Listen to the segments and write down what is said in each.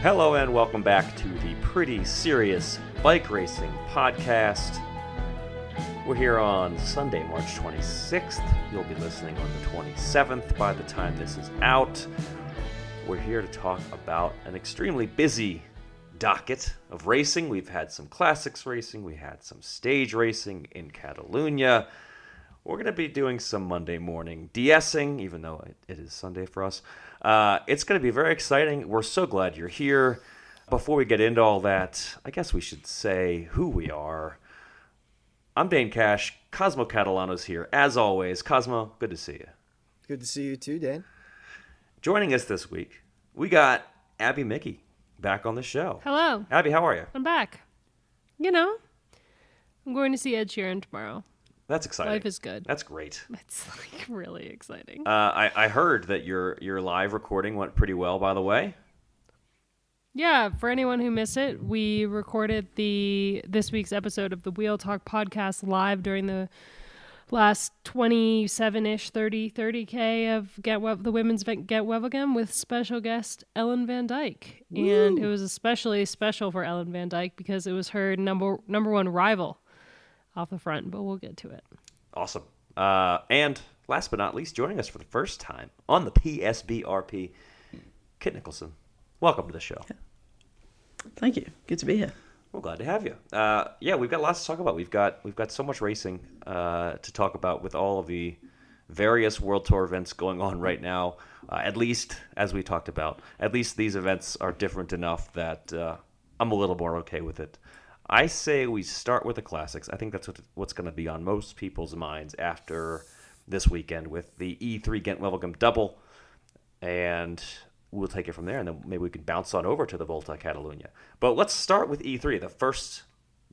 Hello and welcome back to the Pretty Serious Bike Racing Podcast. We're here on Sunday, March 26th. You'll be listening on the 27th by the time this is out. We're here to talk about an extremely busy docket of racing. We've had some classics racing. We had some stage racing in Catalunya. We're going to be doing some Monday morning de-essing, even though it is Sunday for us. It's going to be very exciting. We're so glad you're here. Before we get into all that, I guess we should say who we are. I'm Dane Cash. Cosmo Catalano's here, as always. Cosmo, good to see you. Good to see you too, Dane. Joining us this week, we got Abby Mickey back on the show. Hello. Abby, how are you? I'm back. You know, I'm going to see Ed Sheeran tomorrow. That's exciting. Life is good. That's great. It's like really exciting. I heard that your live recording went pretty well, by the way. Yeah, for anyone who missed it, we recorded this week's episode of the Wheel Talk podcast live during the last 27-ish, 30K of the women's Gent-Wevelgem with special guest Ellen Van Dyke. Woo! And it was especially special for Ellen Van Dyke because it was her number one rival off the front, but we'll get to it. Awesome. And last but not least, joining us for the first time on the PSBRP, Kit Nicholson. Welcome to the show. Thank you. Good to be here. We're glad to have you. Yeah, we've got lots to talk about. We've got so much racing to talk about with all of the various World Tour events going on right now. At least, as we talked about, at least these events are different enough that I'm a little more okay with it. I say we start with the classics. I think that's what's going to be on most people's minds after this weekend with the E3 Gent-Wevelgem double, and we'll take it from there, and then maybe we can bounce on over to the Volta Catalunya. But let's start with E3, the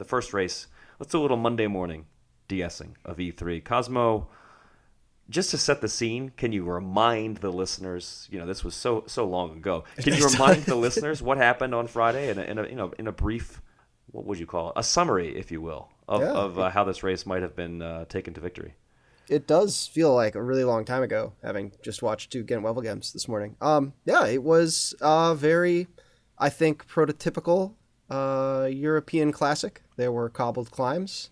first race. Let's do a little Monday morning de-essing of E3. Cosmo, just to set the scene, can you remind the listeners? You know, this was so long ago. Can you remind the listeners what happened on Friday in a brief? What would you call it? A summary, if you will, of how this race might have been taken to victory. It does feel like a really long time ago, having just watched two Gent-Wevelgems this morning. It was very, I think, prototypical European classic. There were cobbled climbs.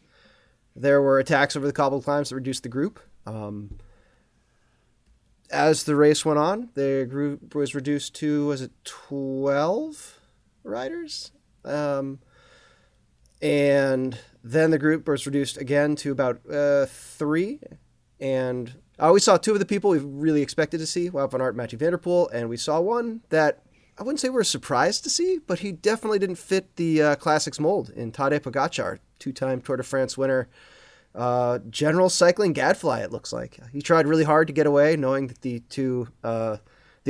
There were attacks over the cobbled climbs that reduced the group. As the race went on, the group was reduced to, 12 riders? And then the group was reduced again to about 3. And we saw 2 of the people we really expected to see, Wout van Aert and Evenepoel. And we saw one that I wouldn't say we were surprised to see, but he definitely didn't fit the classics mold in Tadej Pogačar, 2-time Tour de France winner. General cycling gadfly, it looks like. He tried really hard to get away, knowing that the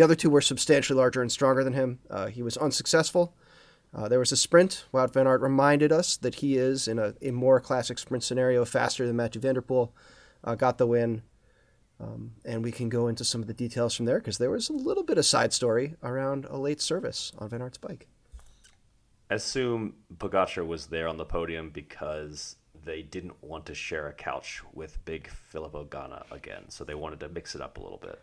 other 2 were substantially larger and stronger than him. He was unsuccessful. There was a sprint. Wout van Aert reminded us that he is, in a more classic sprint scenario, faster than Mathieu van der Poel. Got the win. And we can go into some of the details from there, because there was a little bit of side story around a late service on Van Aert's bike. I assume Pogačar was there on the podium because they didn't want to share a couch with big Filippo Ganna again, so they wanted to mix it up a little bit.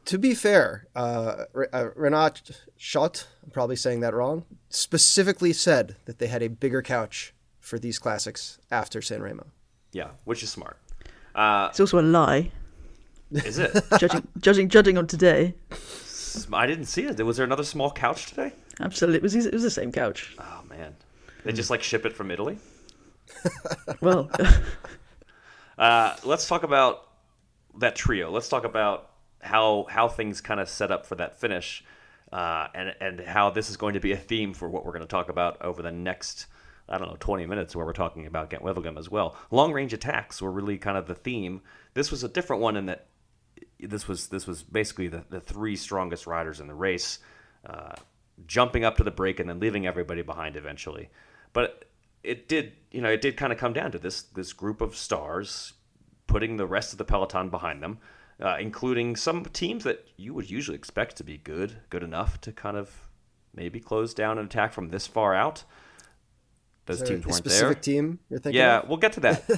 To be fair, Renat Schott, I'm probably saying that wrong, specifically said that they had a bigger couch for these classics after San Remo. Yeah, which is smart. It's also a lie. Is it? judging on today. I didn't see it. Was there another small couch today? Absolutely. It was the same couch. Oh, man. They just ship it from Italy? Well. Let's talk about that trio. Let's talk about how things kind of set up for that finish, and how this is going to be a theme for what we're going to talk about over the next, 20 minutes, where we're talking about Gent-Wevelgem as well. Long-range attacks were really kind of the theme. This was a different one in that this was basically the 3 strongest riders in the race, jumping up to the break and then leaving everybody behind eventually. But it did kind of come down to this group of stars putting the rest of the peloton behind them. Including some teams that you would usually expect to be good enough to kind of maybe close down an attack from this far out. Those teams weren't there. A specific team you're thinking of? We'll get to that.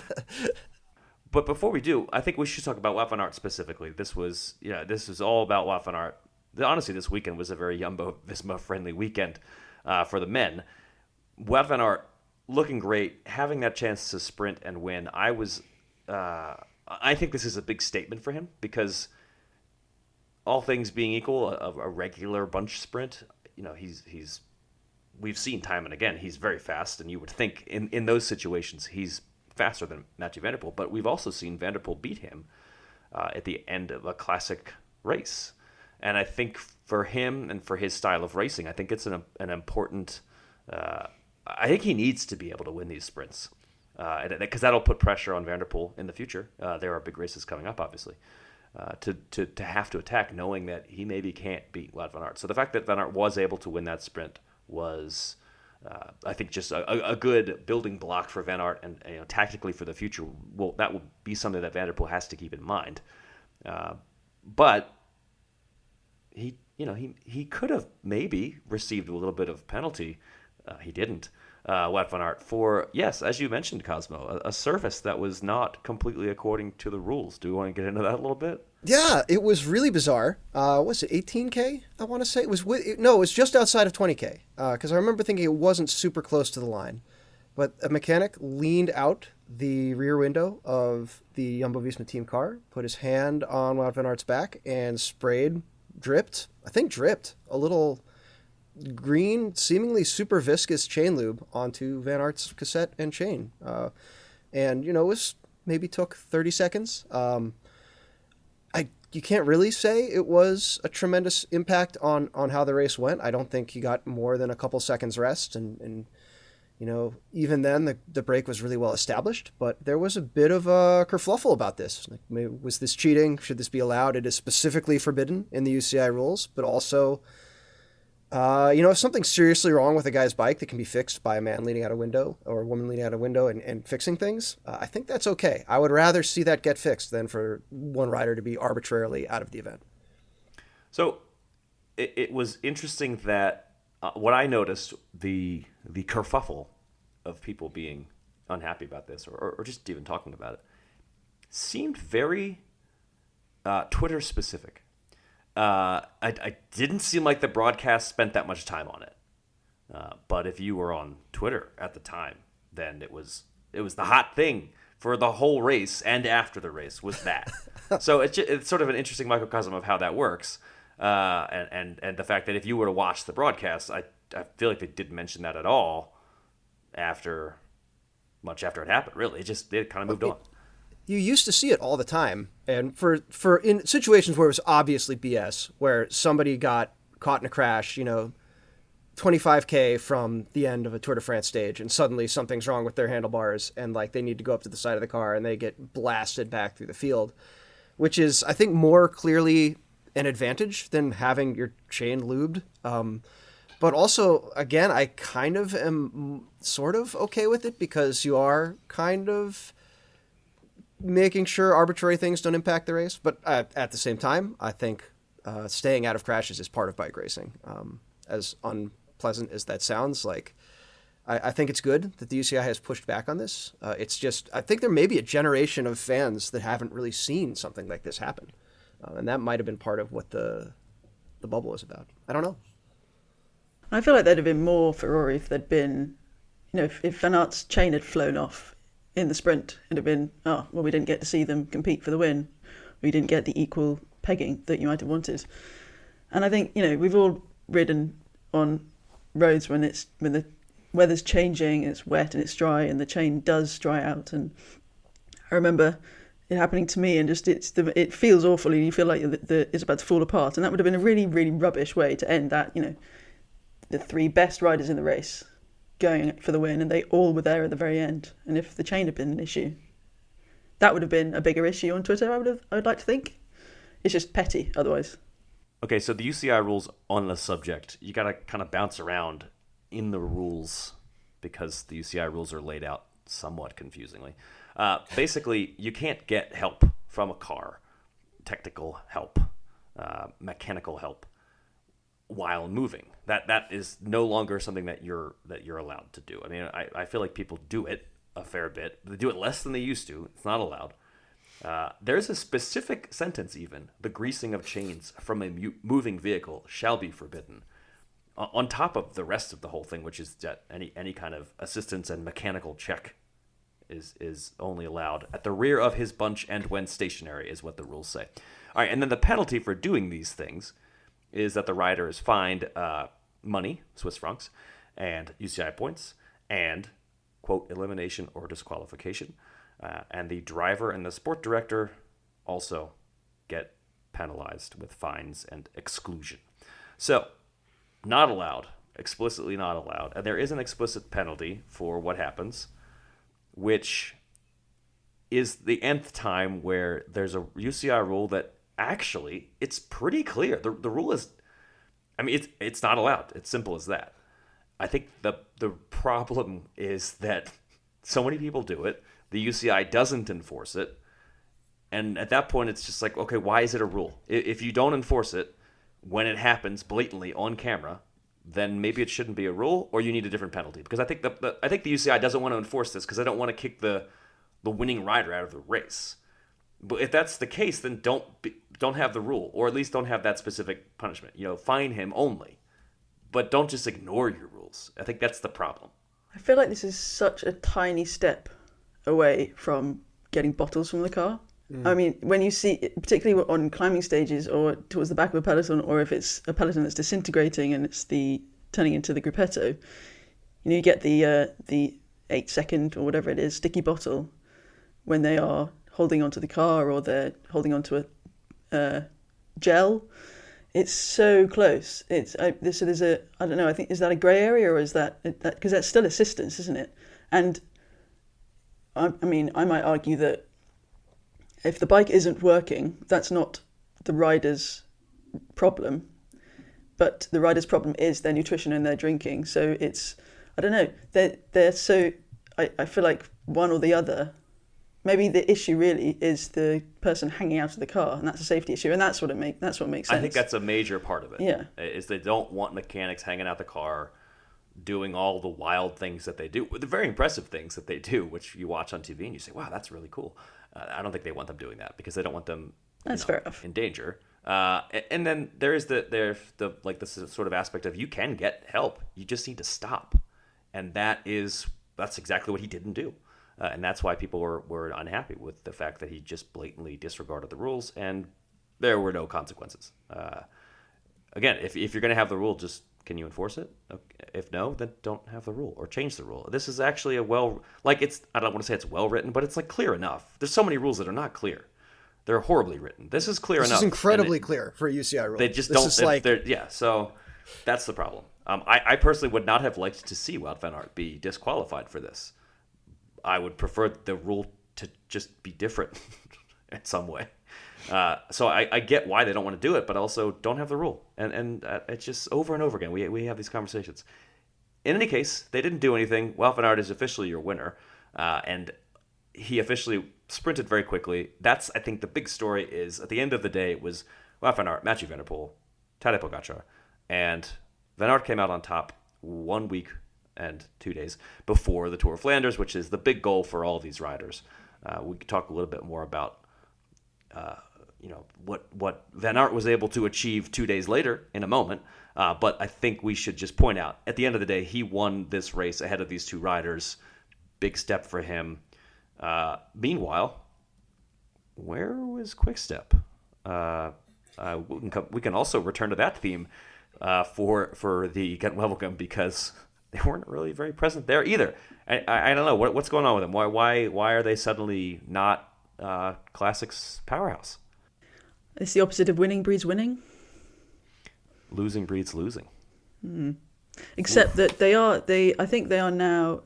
But before we do, I think we should talk about Wout van Aert specifically. This is all about Wout van Aert honestly, this weekend was a very Jumbo-Visma friendly weekend for the men. Wout van Aert looking great, having that chance to sprint and win. I think this is a big statement for him because all things being equal, a regular bunch sprint, we've seen time and again, he's very fast, and you would think in those situations he's faster than Mathieu van der Poel, but we've also seen Van der Poel beat him at the end of a classic race. And I think for him and for his style of racing, I think it's an important... I think he needs to be able to win these sprints because that'll put pressure on Van der Poel in the future. There are big races coming up, obviously, to have to attack, knowing that he maybe can't beat Wout van Aert. So the fact that Van Aert was able to win that sprint was, I think, just a good building block for Van Aert, and tactically for the future. Well, that will be something that Van der Poel has to keep in mind. But he could have maybe received a little bit of penalty. He didn't. Wout van Aert for, yes, as you mentioned, Cosmo, a service that was not completely according to the rules. Do you want to get into that a little bit? Yeah, it was really bizarre. Was it 18K? I want to say it was. It was just outside of 20K. Because I remember thinking it wasn't super close to the line, but a mechanic leaned out the rear window of the Jumbo-Visma team car, put his hand on Wout van Aert's back, and dripped a little green, seemingly super viscous chain lube onto Van Aert's cassette and chain. And it was maybe took 30 seconds. You can't really say it was a tremendous impact on how the race went. I don't think he got more than a couple seconds rest, and even then the break was really well established. But there was a bit of a kerfluffle about this. Like, was this cheating? Should this be allowed? It is specifically forbidden in the UCI rules, but also, if something's seriously wrong with a guy's bike that can be fixed by a man leaning out a window or a woman leaning out a window and fixing things, I think that's okay. I would rather see that get fixed than for one rider to be arbitrarily out of the event. So it was interesting that what I noticed, the kerfuffle of people being unhappy about this or just even talking about it, seemed very Twitter specific. I didn't seem like the broadcast spent that much time on it. But if you were on Twitter at the time, then it was the hot thing for the whole race and after the race was that. So it's sort of an interesting microcosm of how that works. And the fact that if you were to watch the broadcast, I feel like they didn't mention that at all much after it happened, really. It kind of moved on. You used to see it all the time, and for in situations where it was obviously BS, where somebody got caught in a crash, 25K from the end of a Tour de France stage, and suddenly something's wrong with their handlebars, and they need to go up to the side of the car, and they get blasted back through the field, which is, I think, more clearly an advantage than having your chain lubed. But also, again, I kind of am sort of okay with it because you are kind of making sure arbitrary things don't impact the race. But at the same time, I think staying out of crashes is part of bike racing. As unpleasant as that sounds, I think it's good that the UCI has pushed back on this. It's just, I think there may be a generation of fans that haven't really seen something like this happen. And that might have been part of what the bubble is about. I don't know. I feel like there'd have been more furore if there'd been, if Van Aert's chain had flown off in the sprint, it'd have been, we didn't get to see them compete for the win. We didn't get the equal pegging that you might have wanted. And I think, we've all ridden on roads when the weather's changing, it's wet and it's dry, and the chain does dry out. And I remember it happening to me, and just it feels awful, and you feel like it's about to fall apart. And that would have been a really, really rubbish way to end that. The three best riders in the race going for the win, and they all were there at the very end. And if the chain had been an issue, that would have been a bigger issue on Twitter, I would like to think. It's just petty otherwise. Okay, so the UCI rules on the subject, you got to kind of bounce around in the rules because the UCI rules are laid out somewhat confusingly. Basically, you can't get help from a car, technical help, mechanical help, while moving. That is no longer something that you're allowed to do. I mean, I feel like people do it a fair bit. They do it less than they used to. It's not allowed. There's a specific sentence even. The greasing of chains from a moving vehicle shall be forbidden. On top of the rest of the whole thing, which is that any kind of assistance and mechanical check is only allowed at the rear of his bunch and when stationary is what the rules say. All right, and then the penalty for doing these things is that the rider is fined money, Swiss francs, and UCI points, and, quote, elimination or disqualification. And the driver and the sport director also get penalized with fines and exclusion. So, not allowed, explicitly not allowed. And there is an explicit penalty for what happens, which is the nth time where there's a UCI rule that actually, it's pretty clear. The rule is, I mean, it's not allowed. It's simple as that. I think the problem is that so many people do it. The UCI doesn't enforce it. And at that point, it's just like, okay, why is it a rule? If you don't enforce it when it happens blatantly on camera, then maybe it shouldn't be a rule, or you need a different penalty. Because I think the UCI doesn't want to enforce this because they don't want to kick the winning rider out of the race. But if that's the case, then don't have the rule, or at least don't have that specific punishment. Fine him only, but don't just ignore your rules. I think that's the problem. I feel like this is such a tiny step away from getting bottles from the car. I mean, when you see, particularly on climbing stages or towards the back of a peloton, or if it's a peloton that's disintegrating and it's turning into the gruppetto, you get the 8-second or whatever it is sticky bottle when they are holding onto the car or they're holding onto a gel. It's so close. So there's I don't know. I think, is that a grey area, or is that because that's still assistance, isn't it? And I mean, I might argue that if the bike isn't working, that's not the rider's problem, but the rider's problem is their nutrition and their drinking. So it's, I don't know, they're so, I feel like one or the other. Maybe the issue really is the person hanging out of the car, and that's a safety issue, and that's what makes sense. I think that's a major part of it. Yeah, is they don't want mechanics hanging out the car, doing all the wild things that they do, the very impressive things that they do, which you watch on TV and you say, "Wow, that's really cool." I don't think they want them doing that because they don't want them. That's fair enough. In danger. And then there's the this sort of aspect of you can get help. You just need to stop, and that's exactly what he didn't do. And that's why people were unhappy with the fact that he just blatantly disregarded the rules, and there were no consequences. Again, if you're going to have the rule, just can you enforce it? Okay. If no, then don't have the rule or change the rule. This is actually I don't want to say it's well written, but it's clear enough. There's so many rules that are not clear. They're horribly written. This is clear enough. This is incredibly clear for a UCI rule. They just this don't. So that's the problem. I personally would not have liked to see Wout van Aert be disqualified for this. I would prefer the rule to just be different in some way. So I get why they don't want to do it, but also don't have the rule. And it's just over and over again. We have these conversations. In any case, they didn't do anything. Wout van Aert is officially your winner. And he officially sprinted very quickly. That's, I think, the big story is, at the end of the day, it was Wout van Aert, Mathieu van der Poel, Tadej Pogacar. And Van Aert came out on top 1 week and 2 days before the Tour of Flanders, which is the big goal for all of these riders. We could talk a little bit more about what Van Aert was able to achieve 2 days later in a moment. But I think we should just point out, at the end of the day, he won this race ahead of these two riders. Big step for him. Meanwhile, where was Quick-Step? We can also return to that theme for the Gent-Wevelgem, because they weren't really very present there either. I don't know what's going on with them. Why are they suddenly not Classics powerhouse? It's the opposite of winning breeds winning. Losing breeds losing. Except that I think they are now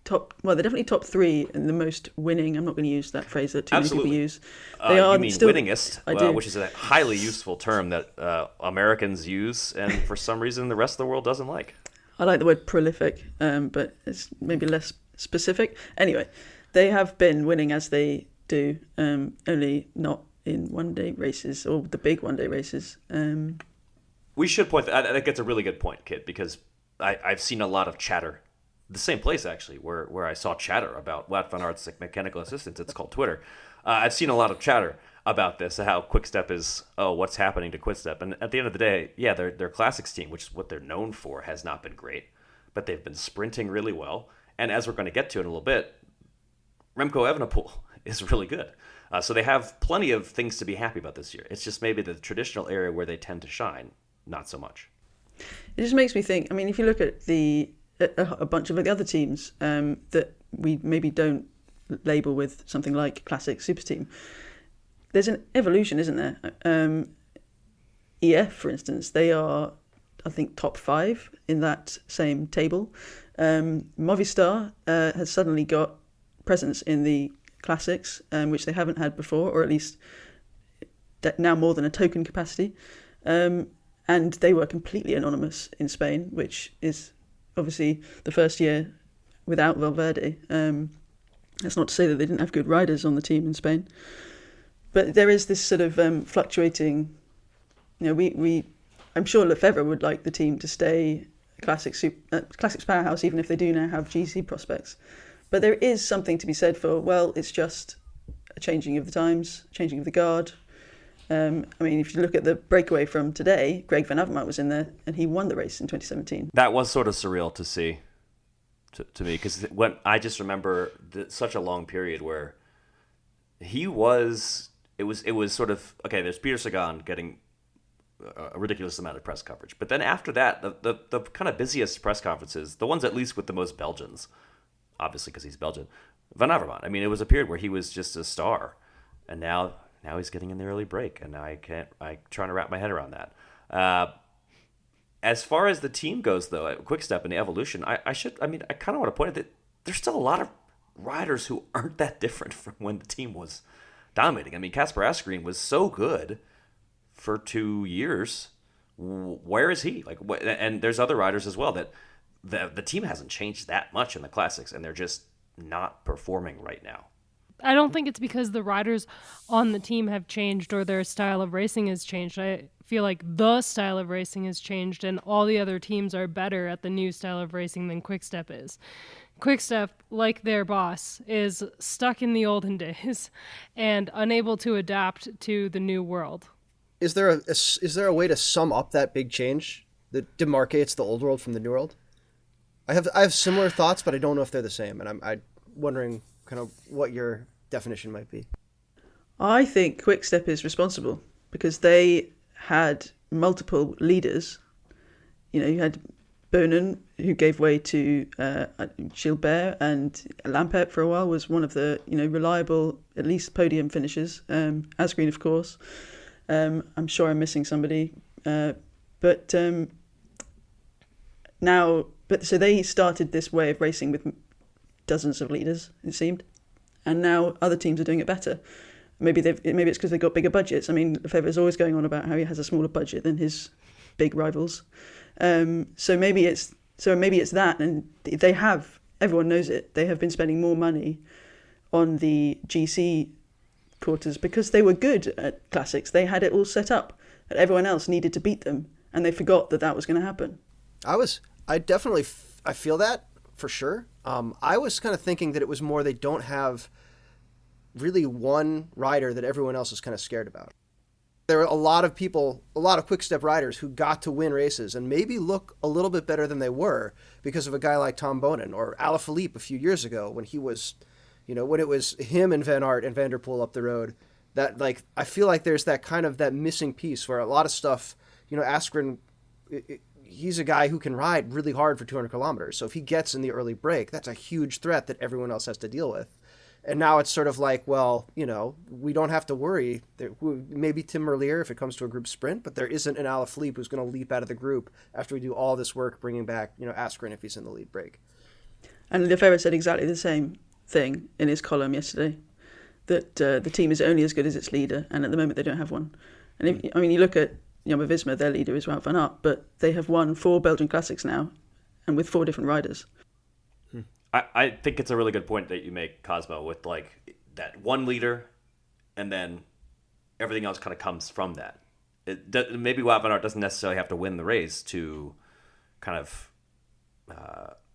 top. Well, they're definitely top 3 in the most winning. I'm not going to use that phrase that too many people use. They are you mean still winningest, which is a highly useful term that Americans use, and for some reason the rest of the world doesn't like. I like the word prolific, but it's maybe less specific. Anyway, they have been winning as they do, only not in one-day races or the big one-day races. We should point I think that's a really good point, Kit, because I've seen a lot of chatter the same place actually where I saw chatter about Wout van Aert's like mechanical assistance. It's called Twitter. I've seen a lot of chatter about this, how Quickstep is, what's happening to Quickstep. And at the end of the day, yeah, their classics team, which is what they're known for, has not been great, but they've been sprinting really well. And as we're going to get to in a little bit, Remco Evenepoel is really good. So they have plenty of things to be happy about this year. It's just maybe the traditional area where they tend to shine, not so much. It just makes me think, I mean, if you look at a bunch of the other teams that we maybe don't label with something like classic super team, there's an evolution, isn't there? EF, for instance, they are, I think, top 5 in that same table. Movistar has suddenly got presence in the classics, which they haven't had before, or at least now more than a token capacity. And they were completely anonymous in Spain, which is obviously the first year without Valverde. That's not to say that they didn't have good riders on the team in Spain. But there is this sort of fluctuating, I'm sure Lefebvre would like the team to stay classics powerhouse, even if they do now have GC prospects. But there is something to be said for, well, it's just a changing of the times, changing of the guard. I mean, if you look at the breakaway from today, Greg Van Avermaet was in there and he won the race in 2017. That was sort of surreal to see to me, because when I just remember such a long period where it was sort of, okay, there's Peter Sagan getting a ridiculous amount of press coverage. But then after that, the kind of busiest press conferences, the ones at least with the most Belgians, obviously because he's Belgian, Van Avermaet. I mean, it was a period where he was just a star, and now he's getting in the early break, and I'm trying to wrap my head around that. As far as the team goes, though, at Quickstep and the evolution, I kind of want to point out that there's still a lot of riders who aren't that different from when the team was dominating. I mean, Kasper Asgreen was so good for 2 years. Where is he? And there's other riders as well that the team hasn't changed that much in the classics, and they're just not performing right now. I don't think it's because the riders on the team have changed or their style of racing has changed. I feel like the style of racing has changed, and all the other teams are better at the new style of racing than Quickstep is. Quickstep, like their boss, is stuck in the olden days and unable to adapt to the new world. Is there a way to sum up that big change that demarcates the old world from the new world? I have similar thoughts, but I don't know if they're the same, and I'm wondering kind of what your definition might be. I think Quickstep is responsible because they had multiple leaders. You had Bonen, who gave way to Gilbert, and Lampert for a while was one of the reliable, at least podium finishers. Asgreen, of course. I'm sure I'm missing somebody, but so they started this way of racing with dozens of leaders, it seemed, and now other teams are doing it better. Maybe it's because they've got bigger budgets. I mean, Lefebvre is always going on about how he has a smaller budget than his big rivals. So maybe it's that, and they have, everyone knows it, they have been spending more money on the GC quarters because they were good at classics. They had it all set up, and everyone else needed to beat them, and they forgot that was going to happen. I definitely I feel that for sure. I was kind of thinking that it was more they don't have really one rider that everyone else is kind of scared about. There are a lot of Quick-Step riders who got to win races and maybe look a little bit better than they were because of a guy like Tom Bonen or Alaphilippe a few years ago when he was, when it was him and Van Aert and Van der Poel up the road. That I feel like there's that kind of that missing piece where a lot of stuff, Asgreen, he's a guy who can ride really hard for 200 kilometers. So if he gets in the early break, that's a huge threat that everyone else has to deal with. And now it's sort of like, well, we don't have to worry. Maybe Tim Merlier if it comes to a group sprint, but there isn't an Alaphilippe who's going to leap out of the group after we do all this work bringing back, Asgreen if he's in the lead break. And Lefebvre said exactly the same thing in his column yesterday, that the team is only as good as its leader, and at the moment they don't have one. And you look at Jumbo-Visma, their leader is Wout van Aert, but they have won 4 Belgian Classics now, and with 4 different riders. I think it's a really good point that you make, Cosmo, with that one leader, and then everything else kind of comes from that. Maybe Wout van Aert doesn't necessarily have to win the race to kind of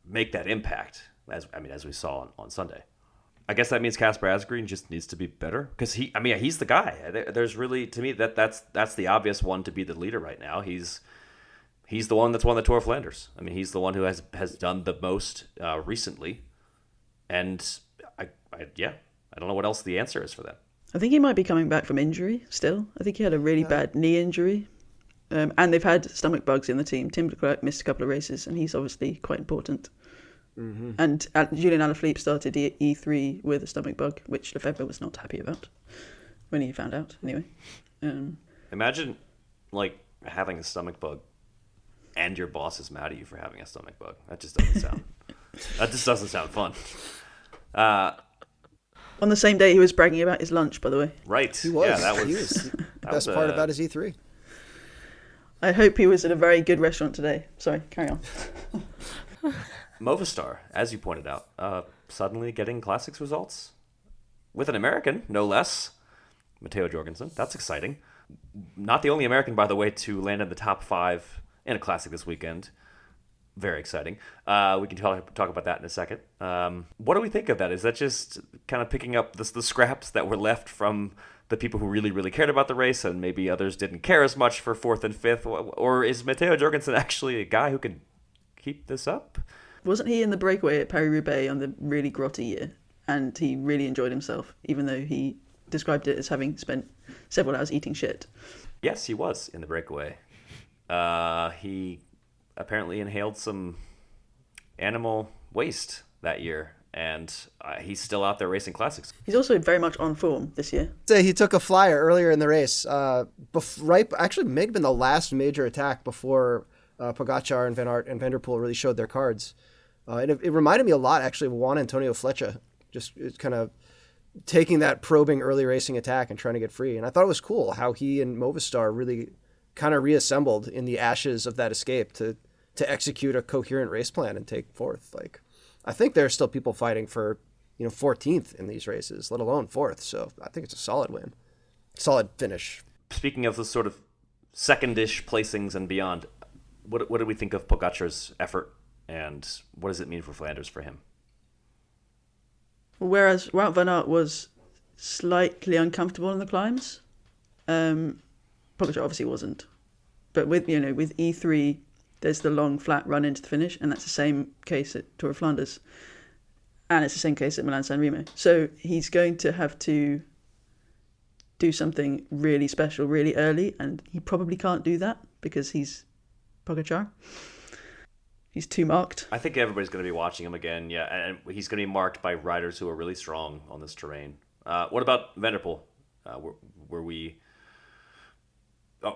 make that impact, as we saw on Sunday. I guess that means Casper Asgreen just needs to be better because he's the guy. There's really, to me, that's the obvious one to be the leader right now. He's the one that's won the Tour of Flanders. I mean, he's the one who has done the most recently, and I don't know what else the answer is for that. I think he might be coming back from injury still. I think he had a really bad knee injury, and they've had stomach bugs in the team. Tim de Klerk missed a couple of races, and he's obviously quite important. Mm-hmm. And Julian Alaphilippe started E3 with a stomach bug, which Lefebvre was not happy about when he found out. Anyway, imagine like having a stomach bug, and your boss is mad at you for having a stomach bug. That just doesn't sound fun. On the same day, he was bragging about his lunch, by the way. Right. He was. Yeah, that was the best part about his E3. I hope he was at a very good restaurant today. Sorry, carry on. Movistar, as you pointed out, suddenly getting classics results with an American, no less, Matteo Jorgensen. That's exciting. Not the only American, by the way, to land in the top 5 in a classic this weekend. Very exciting. We can talk about that in a second. What do we think of that? Is that just kind of picking up the scraps that were left from the people who really, really cared about the race and maybe others didn't care as much for 4th and 5th? Or is Matteo Jorgensen actually a guy who can keep this up? Wasn't he in the breakaway at Paris-Roubaix on the really grotty year? And he really enjoyed himself, even though he described it as having spent several hours eating shit. Yes, he was in the breakaway. He apparently inhaled some animal waste that year, and he's still out there racing classics. He's also very much on form this year. He took a flyer earlier in the race, actually may have been the last major attack before Pogacar and Van Aert and Van der Poel really showed their cards. And it reminded me a lot, actually, of Juan Antonio Flecha, just kind of taking that probing early racing attack and trying to get free. And I thought it was cool how he and Movistar really kind of reassembled in the ashes of that escape to execute a coherent race plan and take 4th. Like, I think there are still people fighting for 14th in these races, let alone 4th. So I think it's a solid win, solid finish. Speaking of the sort of second-ish placings and beyond, what do we think of Pogacar's effort, and what does it mean for Flanders for him? Whereas Wout van Aert was slightly uncomfortable in the climbs, Pogacar obviously wasn't. But with E3, there's the long flat run into the finish, and that's the same case at Tour of Flanders, and it's the same case at Milan-San Remo. So he's going to have to do something really special really early, and he probably can't do that because he's Pogacar. He's too marked. I think everybody's going to be watching him again, yeah, and he's going to be marked by riders who are really strong on this terrain. What about Van der Poel?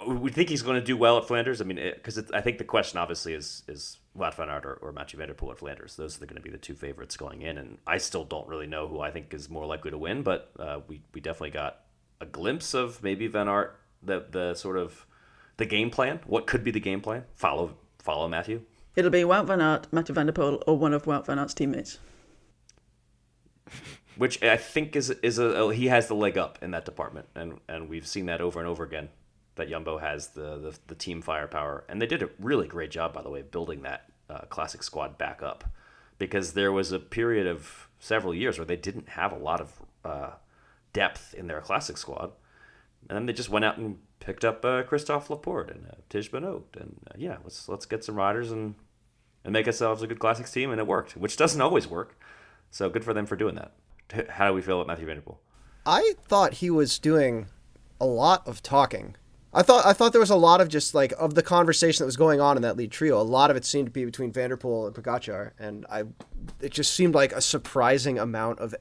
We think he's going to do well at Flanders. I mean, because I think the question obviously is Wout van Aert or Mathieu van der Poel at Flanders. Those are going to be the two favorites going in, and I still don't really know who I think is more likely to win. But we definitely got a glimpse of maybe Van Aert, the sort of the game plan. What could be the game plan? Follow Mathieu. It'll be Wout van Aert, Mathieu van der Poel, or one of Wout van Aert's teammates. Which I think is he has the leg up in that department, and we've seen that over and over again. That Jumbo has the team firepower, and they did a really great job, by the way, building that classic squad back up, because there was a period of several years where they didn't have a lot of depth in their classic squad, and then they just went out and picked up Christophe Laporte and Tish Benoot, and let's get some riders and make ourselves a good classics team, and it worked, which doesn't always work, so good for them for doing that. How do we feel about Mathieu van der Poel? I thought he was doing a lot of talking. I thought there was a lot of just like of the conversation that was going on in that lead trio. A lot of it seemed to be between Van der Poel and Pogacar, and it just seemed like a surprising amount of.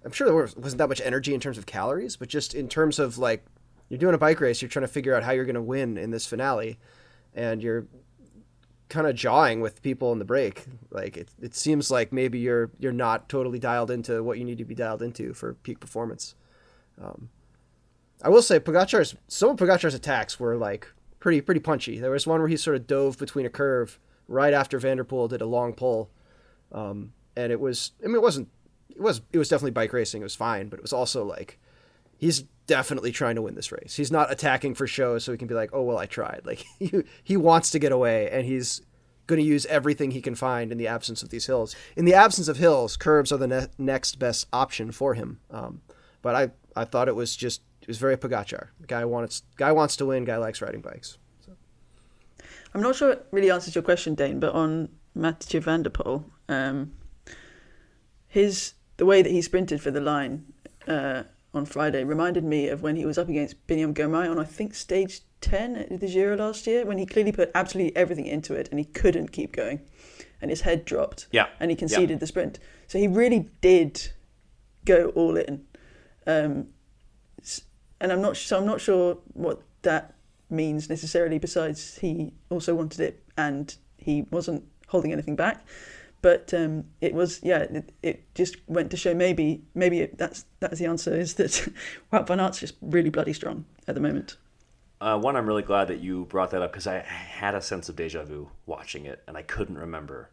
I'm sure there wasn't that much energy in terms of calories, but just in terms of like you're doing a bike race, you're trying to figure out how you're going to win in this finale, and you're kind of jawing with people in the break. Like it seems like maybe you're not totally dialed into what you need to be dialed into for peak performance. I will say some of Pogacar's attacks were like pretty punchy. There was one where he sort of dove between a curve right after Van der Poel did a long pull, and it was definitely bike racing. It was fine, but it was also like he's definitely trying to win this race. He's not attacking for show so he can be like, oh well, I tried. Like he wants to get away, and he's going to use everything he can find in the absence of these hills. In the absence of hills, curbs are the next best option for him. But I thought it was very Pogacar. Guy wants to win. Guy likes riding bikes. So. I'm not sure it really answers your question, Dane, but on Mathieu van der Poel, the way that he sprinted for the line on Friday reminded me of when he was up against Biniam Girmay on, I think, stage 10 at the Giro last year, when he clearly put absolutely everything into it and he couldn't keep going and his head dropped and he conceded the sprint. So he really did go all in. And I'm not sure what that means necessarily, besides he also wanted it and he wasn't holding anything back. But it was, it just went to show maybe that's the answer, is that Wout van Aert's just really bloody strong at the moment. One, I'm really glad that you brought that up, because I had a sense of deja vu watching it, and I couldn't remember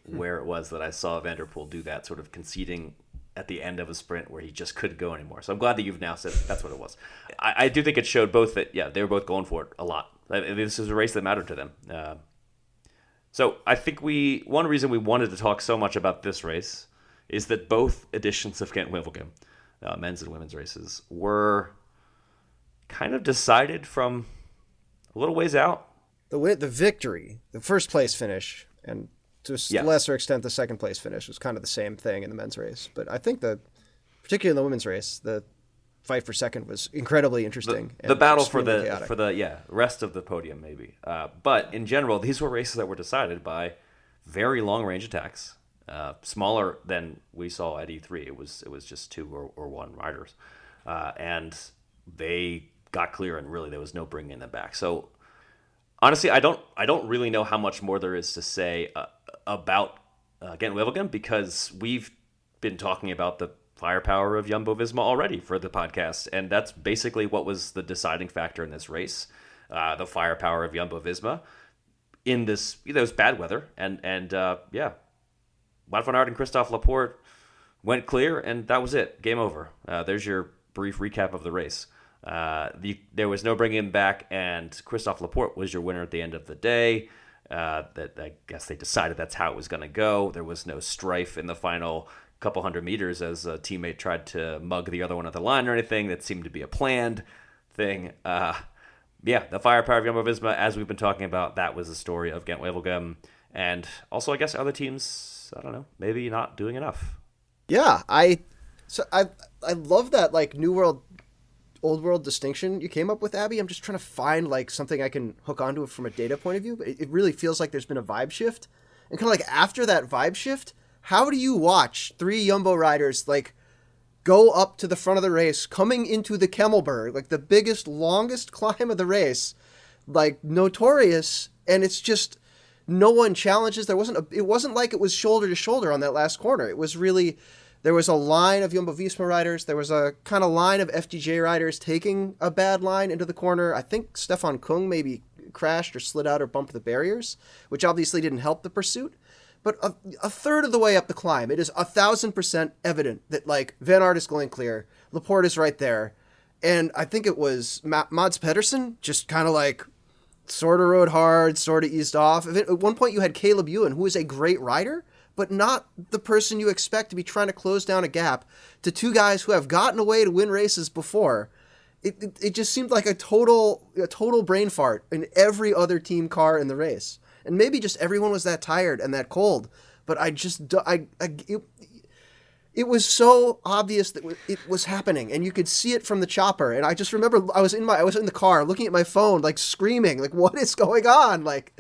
where it was that I saw Van der Poel do that, sort of conceding at the end of a sprint where he just couldn't go anymore. So I'm glad that you've now said that's what it was. I do think it showed both that, they were both going for it a lot. This is a race that mattered to them. So I think one reason we wanted to talk so much about this race is that both editions of Gent-Wevelgem, men's and women's races, were kind of decided from a little ways out. The victory, the first place finish, and to a lesser extent the second place finish, was kind of the same thing in the men's race. But I think particularly in the women's race, the fight for second was incredibly interesting. The battle for the rest of the podium, maybe. But in general, these were races that were decided by very long range attacks, smaller than we saw at E3. It was just two or one riders, and they got clear, and really there was no bringing them back. So honestly, I don't really know how much more there is to say about Gent-Wevelgem, because we've been talking about the firepower of Jumbo-Visma already for the podcast, and that's basically what was the deciding factor in this race. The firepower of Jumbo-Visma in this, it was bad weather, and Wout van Aert and Christophe Laporte went clear, and that was it. Game over. There's your brief recap of the race. There was no bringing him back, and Christophe Laporte was your winner at the end of the day. That I guess they decided that's how it was going to go. There was no strife in the final couple hundred meters as a teammate tried to mug the other one at the line or anything. That seemed to be a planned thing. The firepower of Jumbo-Visma, as we've been talking about, that was the story of Gent-Wevelgem. And also, I guess other teams, I don't know, maybe not doing enough. Yeah, I love that, like, new world, old world distinction you came up with, Abby. I'm just trying to find like something I can hook onto from a data point of view. But it really feels like there's been a vibe shift, and kind of like after that vibe shift, how do you watch three Jumbo riders like go up to the front of the race, coming into the Kemmelberg, like the biggest, longest climb of the race, like notorious, and it's just no one challenges. It wasn't like it was shoulder to shoulder on that last corner. It was really, there was a line of Jumbo-Visma riders. There was a kind of line of FDJ riders taking a bad line into the corner. I think Stefan Kung maybe crashed or slid out or bumped the barriers, which obviously didn't help the pursuit. But a third of the way up the climb, it is 1,000% evident that, like, Van Aert is going clear. Laporte is right there. And I think it was Mads Pedersen just kind of, like, sort of rode hard, sort of eased off. At one point you had Caleb Ewan, who is a great rider, but not the person you expect to be trying to close down a gap to two guys who have gotten away to win races before. It just seemed like a total brain fart in every other team car in the race. And maybe just everyone was that tired and that cold, but it was so obvious that it was happening, and you could see it from the chopper. And I just remember I was in the car looking at my phone, like screaming, like, what is going on? Like,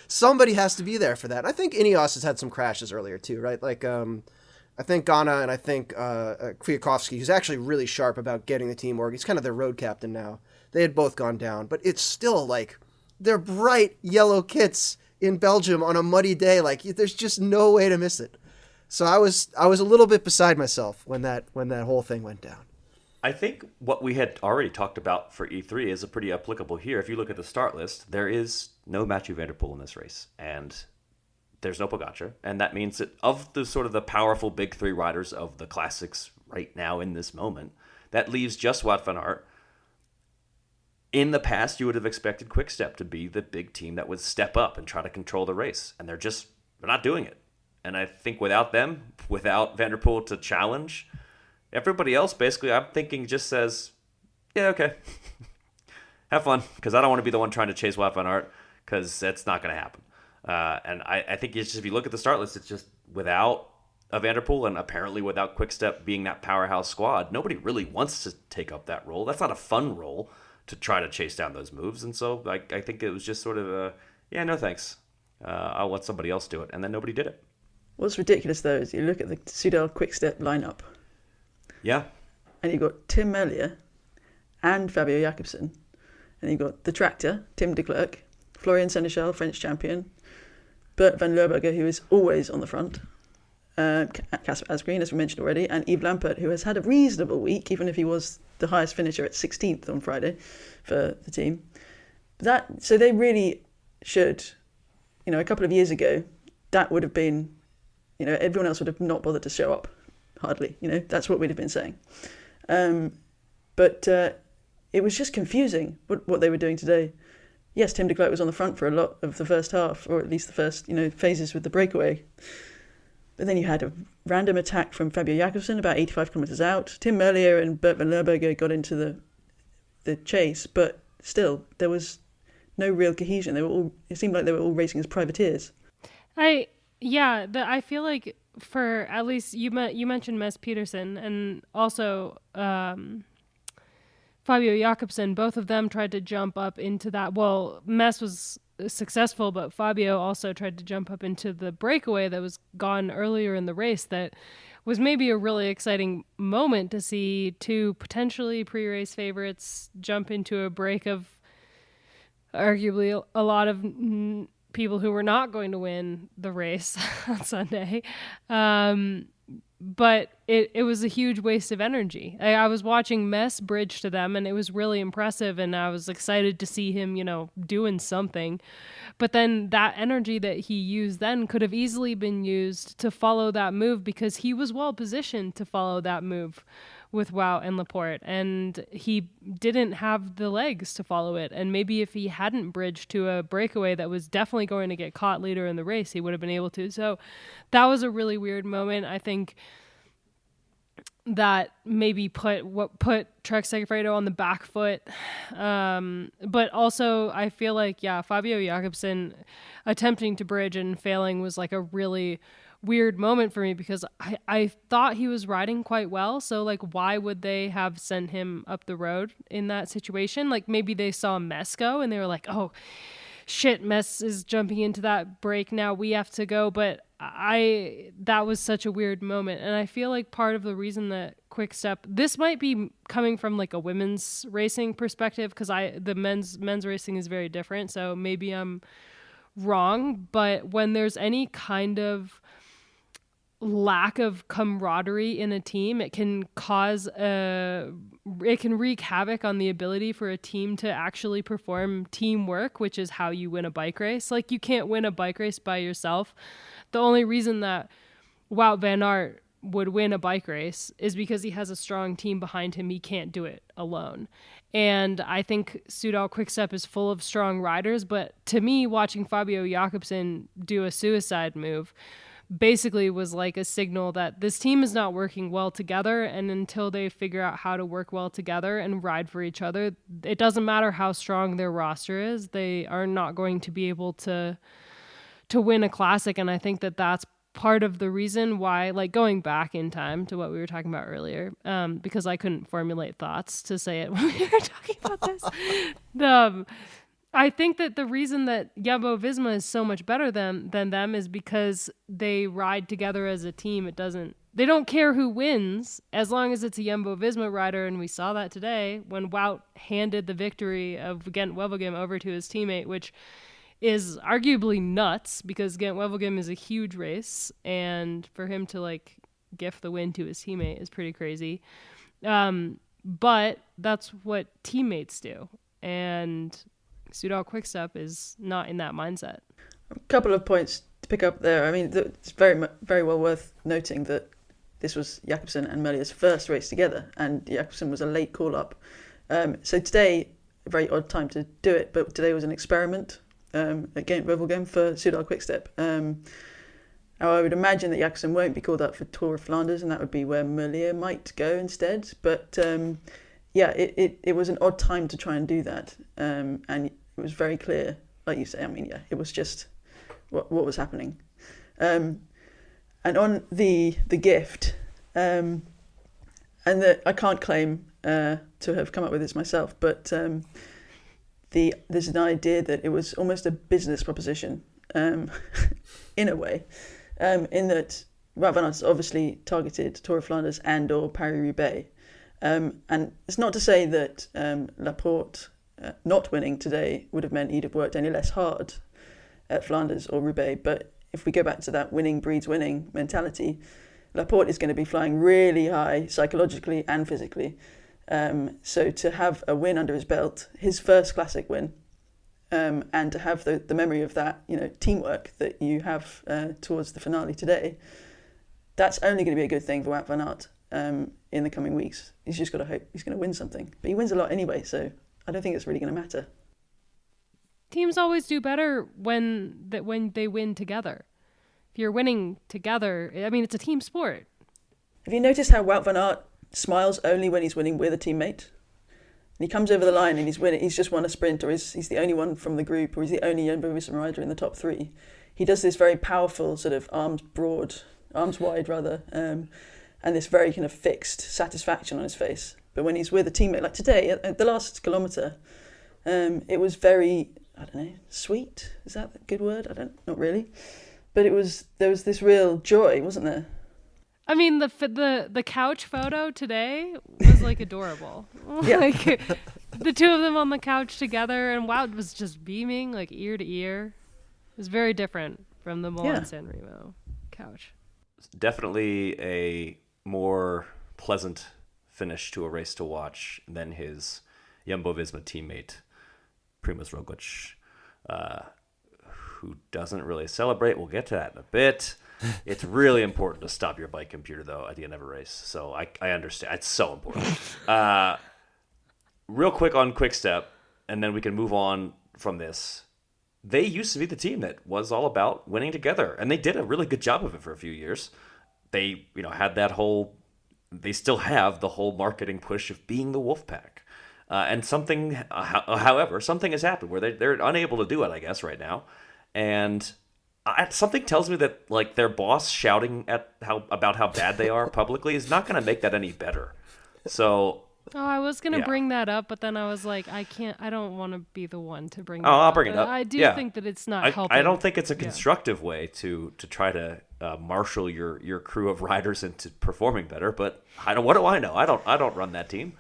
somebody has to be there for that. And I think Ineos has had some crashes earlier too, right? Like, I think Ghana and I think Kwiatkowski, who's actually really sharp about getting the team org. He's kind of their road captain now. They had both gone down, but it's still like they're bright yellow kits in Belgium on a muddy day. Like, there's just no way to miss it. So I was a little bit beside myself when that whole thing went down. I think what we had already talked about for E3 is pretty applicable here. If you look at the start list, there is no Mathieu van der Poel in this race, and there's no Pogacar, and that means that of the sort of the powerful big three riders of the classics right now in this moment, that leaves just Wout van Aert, in the past, you would have expected Quick-Step to be the big team that would step up and try to control the race. And they're not doing it. And I think without them, without Van der Poel to challenge, everybody else basically, I'm thinking, just says, yeah, okay. Have fun, because I don't want to be the one trying to chase Wout van Aert, because that's not going to happen. And I think it's just, if you look at the start list, it's just without a Van der Poel and apparently without Quick-Step being that powerhouse squad, nobody really wants to take up that role. That's not a fun role to try to chase down those moves. And so I think it was just sort of yeah, no thanks. I'll let somebody else do it. And then nobody did it. What's ridiculous, though, is you look at the Soudal Quick-Step lineup. Yeah. And you've got Tim Merlier and Fabio Jakobsen. And you've got the tractor, Tim de Klerk, Florian Seneschal, French champion, Bert van Lerberger, who is always on the front, Casper Asgreen, as we mentioned already, and Yves Lampert, who has had a reasonable week, even if he was the highest finisher at 16th on Friday for the team. So they really should, a couple of years ago, that would have been, everyone else would have not bothered to show up, hardly. That's what we'd have been saying. But it was just confusing what they were doing today. Yes, Tim de Klerk was on the front for a lot of the first half, or at least the first, phases with the breakaway. But then you had a random attack from Fabio Jakobsen about 85 kilometres out. Tim Merlier and Bert van Lerberger got into the chase, but still, there was no real cohesion. It seemed like they were all racing as privateers. I feel like for at least you mentioned Mess Peterson and also Fabio Jakobsen, both of them tried to jump up into that. Well, Mess was successful, but Fabio also tried to jump up into the breakaway that was gone earlier in the race. That was maybe a really exciting moment to see two potentially pre-race favorites jump into a break of arguably a lot of people who were not going to win the race on Sunday. But it was a huge waste of energy. I was watching Mess bridge to them, and it was really impressive, and I was excited to see him, doing something. But then that energy that he used then could have easily been used to follow that move, because he was well positioned to follow that move with Wout and Laporte, and he didn't have the legs to follow it. And maybe if he hadn't bridged to a breakaway that was definitely going to get caught later in the race, he would have been able to. So that was a really weird moment. I think that maybe put Trek Segafredo on the back foot. But also I feel like, Fabio Jakobsen attempting to bridge and failing was like a really weird moment for me, because I thought he was riding quite well. So why would they have sent him up the road in that situation? Maybe they saw Mess go and they were like, oh shit, Mess is jumping into that break now, we have to go. But that was such a weird moment. And I feel like part of the reason that Quick-Step, this might be coming from a women's racing perspective, because the men's racing is very different. So maybe I'm wrong, but when there's any kind of lack of camaraderie in a team, it can wreak havoc on the ability for a team to actually perform teamwork, which is how you win a bike race. You can't win a bike race by yourself. The only reason that Wout van Aert would win a bike race is because he has a strong team behind him. He can't do it alone. And I think Soudal Quick-Step is full of strong riders, but to me, watching Fabio Jakobsen do a suicide move basically was like a signal that this team is not working well together, and until they figure out how to work well together and ride for each other, it doesn't matter how strong their roster is, they are not going to be able to win a classic. And I think that that's part of the reason why, going back in time to what we were talking about earlier, because I couldn't formulate thoughts to say it when we were talking about this. I think that the reason that Jumbo-Visma is so much better than them is because they ride together as a team. They don't care who wins as long as it's a Jumbo-Visma rider, and we saw that today when Wout handed the victory of Gent-Wevelgem over to his teammate, which is arguably nuts because Gent-Wevelgem is a huge race, and for him to gift the win to his teammate is pretty crazy. But that's what teammates do, and Soudal Quick-Step is not in that mindset. A couple of points to pick up there. I mean, it's very, very well worth noting that this was Jakobsen and Merlier's first race together, and Jakobsen was a late call-up. So today, a very odd time to do it, but today was an experiment at Gent-Wevelgem for Soudal Quickstep. I would imagine that Jakobsen won't be called up for Tour of Flanders, and that would be where Merlier might go instead. But it was an odd time to try and do that, and it was very clear, like you say. I mean, it was just what was happening. And on the gift, and that I can't claim to have come up with this myself, but there's an idea that it was almost a business proposition, in a way. In that Wout van Aert has obviously targeted Tour of Flanders and or Paris-Roubaix. And it's not to say that Laporte not winning today would have meant he'd have worked any less hard at Flanders or Roubaix. But if we go back to that winning breeds winning mentality, Laporte is going to be flying really high psychologically and physically. So to have a win under his belt, his first classic win, and to have the memory of that, teamwork that you have towards the finale today, that's only going to be a good thing for Wout van Aert in the coming weeks. He's just got to hope he's going to win something. But he wins a lot anyway, so I don't think it's really going to matter. Teams always do better when they win together. If you're winning together, I mean, it's a team sport. Have you noticed how Wout van Aert smiles only when he's winning with a teammate? And he comes over the line and he's just won a sprint, or he's the only one from the group, or he's the only Jumbo-Visma rider in the top three. He does this very powerful sort of arms wide, and this very kind of fixed satisfaction on his face. But when he's with a teammate, like today, at the last kilometre, it was very, I don't know, sweet? Is that a good word? Not really. But there was this real joy, wasn't there? I mean, the couch photo today was like adorable. Yeah. Like the two of them on the couch together, and Wout was just beaming like ear to ear. It was very different from the Milan San Remo couch. Definitely a more pleasant finish to a race to watch than his Jumbo-Visma teammate Primož Roglic, who doesn't really celebrate. We'll get to that in a bit. It's really important to stop your bike computer, though, at the end of a race. So I understand. It's so important. Real quick on Quickstep, and then we can move on from this. They used to be the team that was all about winning together, and they did a really good job of it for a few years. They, had that whole. They still have the whole marketing push of being the wolf pack. And something, however, something has happened where they're unable to do it, I guess, right now. And something tells me that like their boss shouting about how bad they are publicly is not going to make that any better. So. Oh, I was going to bring that up, but then I was like, I don't want to be the one to bring that I'll up. bring it up. I do think that it's not helping. I don't think it's a constructive way to try to marshal your crew of riders into performing better, but what do I know? I don't run that team.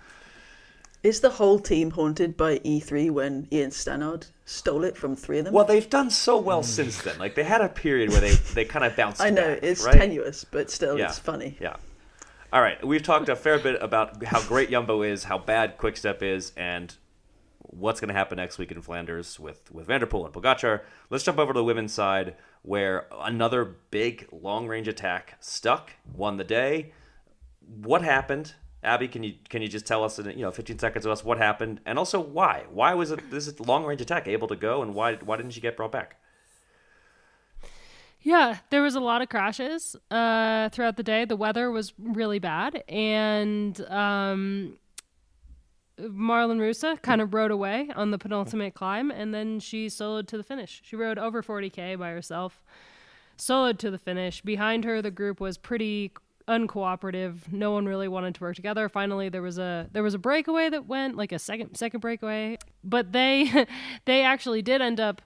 Is the whole team haunted by E3 when Ian Stannard stole it from three of them? Well, they've done so well since then. Like they had a period where they kind of bounced I know, back, it's right? tenuous, but still it's funny. Yeah. All right, we've talked a fair bit about how great Jumbo is, how bad Quickstep is, and what's going to happen next week in Flanders with Van der Poel and Pogačar. Let's jump over to the women's side, where another big long-range attack stuck, won the day. What happened? Abby, can you just tell us in 15 seconds of us what happened, and also why? Why was this long-range attack able to go, and why didn't she get brought back? Yeah, there was a lot of crashes throughout the day. The weather was really bad, and Marlon Reusser kind of rode away on the penultimate climb, and then she soloed to the finish. She rode over 40K by herself, soloed to the finish. Behind her, the group was pretty uncooperative. No one really wanted to work together. Finally, there was a breakaway that went, like a second breakaway, but they actually did end up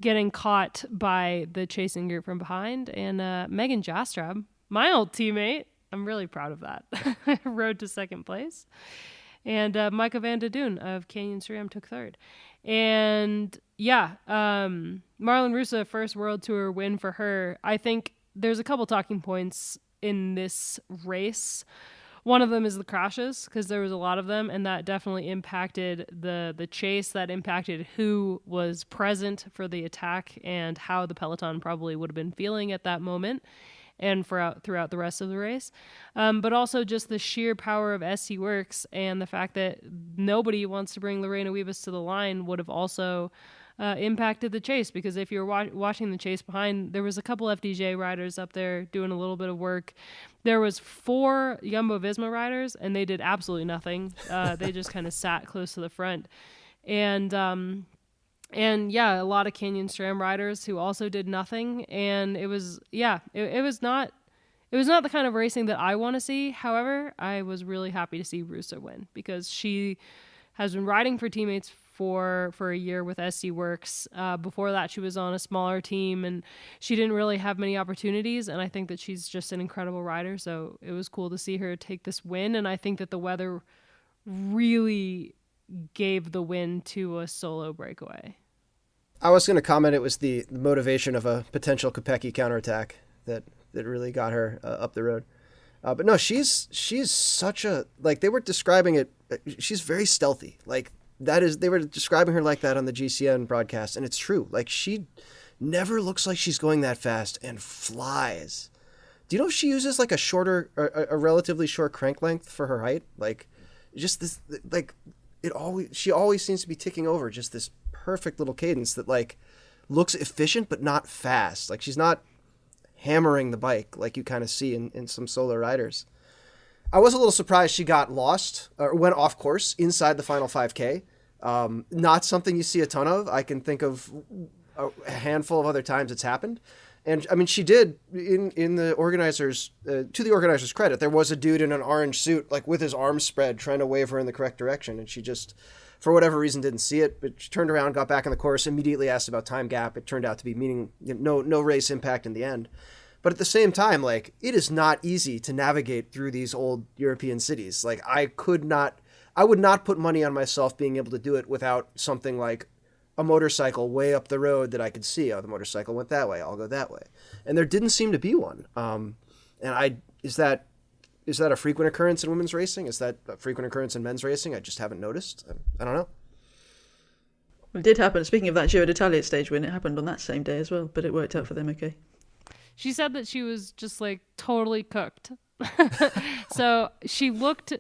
getting caught by the chasing group from behind, and Megan Jastrab, my old teammate, I'm really proud of that, rode to second place, and Micah van der Doen of Canyon SRAM took third. And Marlon Reusser, first World Tour win for her. I think there's a couple talking points in this race. One of them is the crashes, because there was a lot of them, and that definitely impacted the chase. That impacted who was present for the attack and how the peloton probably would have been feeling at that moment. and throughout the rest of the race. But also just the sheer power of SC Works and the fact that nobody wants to bring Lorena Wiebes to the line would have also impacted the chase, because if you're watching the chase behind, there was a couple FDJ riders up there doing a little bit of work. There was 4 Jumbo-Visma riders, and they did absolutely nothing. They just kind of sat close to the front. And yeah, a lot of Canyon SRAM riders who also did nothing. And it was not the kind of racing that I want to see. However, I was really happy to see Reusser win, because she has been riding for teammates for a year with SC Works. Before that, she was on a smaller team, and she didn't really have many opportunities. And I think that she's just an incredible rider. So it was cool to see her take this win. And I think that the weather really gave the win to a solo breakaway. I was going to comment it was the motivation of a potential Kopecky counterattack that really got her up the road. But no, she's such a, like, they were describing it, she's very stealthy. Like, they were describing her like that on the GCN broadcast, and it's true. Like, she never looks like she's going that fast and flies. Do you know if she uses like a relatively short crank length for her height? Like, just this, like, she always seems to be ticking over just this perfect little cadence that like looks efficient but not fast. Like, she's not hammering the bike like you kind of see in some solo riders. I was a little surprised she got lost or went off course inside the final 5K. Not something you see a ton of. I can think of a handful of other times it's happened. And I mean, she did in the organizers, to the organizers' credit, there was a dude in an orange suit, like with his arms spread, trying to wave her in the correct direction. And she just, for whatever reason, didn't see it, but she turned around, got back on the course, immediately asked about time gap. It turned out to be no race impact in the end. But at the same time, like, it is not easy to navigate through these old European cities. Like, I would not put money on myself being able to do it without something like a motorcycle way up the road that I could see. Oh, the motorcycle went that way, I'll go that way. And there didn't seem to be one. Is that a frequent occurrence in women's racing? Is that a frequent occurrence in men's racing? I just haven't noticed. I don't know. Well, it did happen. Speaking of that Giro d'Italia stage win, it happened on that same day as well, but it worked out for them okay. She said that she was just like totally cooked. So she looked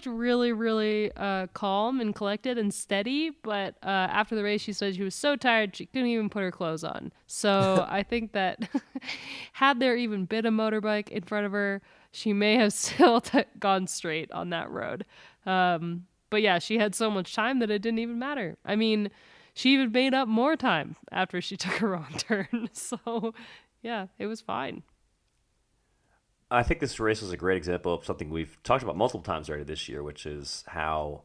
really, really calm and collected and steady. But after the race, she said she was so tired she couldn't even put her clothes on. So I think that had there even been a motorbike in front of her, she may have still gone straight on that road. But yeah, she had so much time that it didn't even matter. I mean, she even made up more time after she took her wrong turn. So yeah, it was fine. I think this race was a great example of something we've talked about multiple times already this year, which is how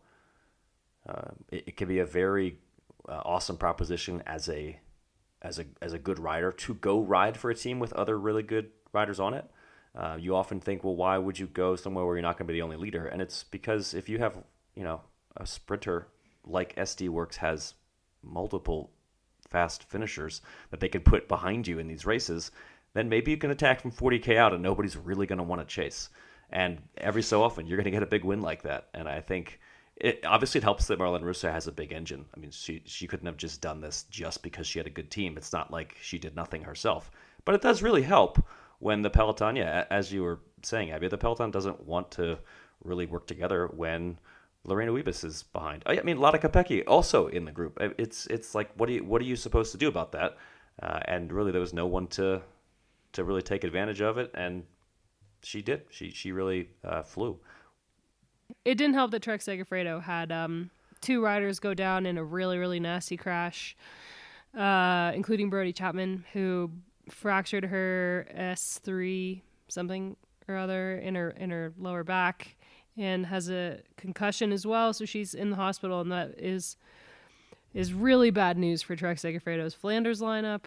it can be a very awesome proposition as a good rider to go ride for a team with other really good riders on it. You often think, well, why would you go somewhere where you're not going to be the only leader? And it's because if you have, a sprinter like SD Works has multiple fast finishers that they can put behind you in these races, then maybe you can attack from 40K out and nobody's really going to want to chase. And every so often, you're going to get a big win like that. And I think it helps that Marlene Reusser has a big engine. I mean, she couldn't have just done this just because she had a good team. It's not like she did nothing herself. But it does really help when the Peloton, as you were saying, Abby, the Peloton doesn't want to really work together when Lorena Wiebes is behind. I mean, Lotte Kopecky also in the group. It's like, what are you supposed to do about that? And really, there was no one to really take advantage of it, and she did. She really flew. It didn't help that Trek Segafredo had 2 riders go down in a really, really nasty crash, including Brody Chapman, who fractured her S3 something or other in her lower back and has a concussion as well. So she's in the hospital, and that is really bad news for Trek Segafredo's Flanders lineup.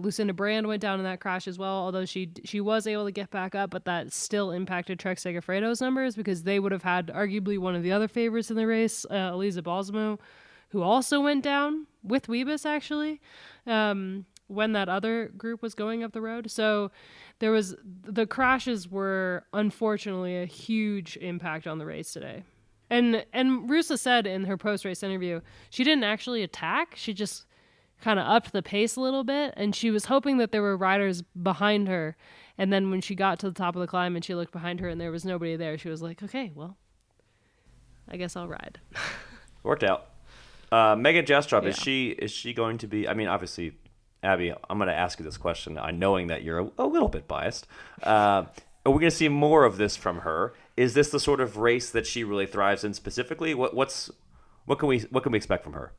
Lucinda Brand went down in that crash as well, although she was able to get back up, but that still impacted Trek Segafredo's numbers because they would have had arguably one of the other favorites in the race, Elisa Balsamo, who also went down with Wiebes actually, when that other group was going up the road. So the crashes were unfortunately a huge impact on the race today. And Reusser said in her post-race interview, she didn't actually attack. She just kind of upped the pace a little bit, and she was hoping that there were riders behind her. And then when she got to the top of the climb and she looked behind her and there was nobody there, she was like, okay, well, I guess I'll ride. Worked out. Megan Jastrab, is she going to be? I mean, obviously, Abby, I'm going to ask you this question, knowing that you're a little bit biased. Are we going to see more of this from her? Is this the sort of race that she really thrives in specifically? What can we expect from her?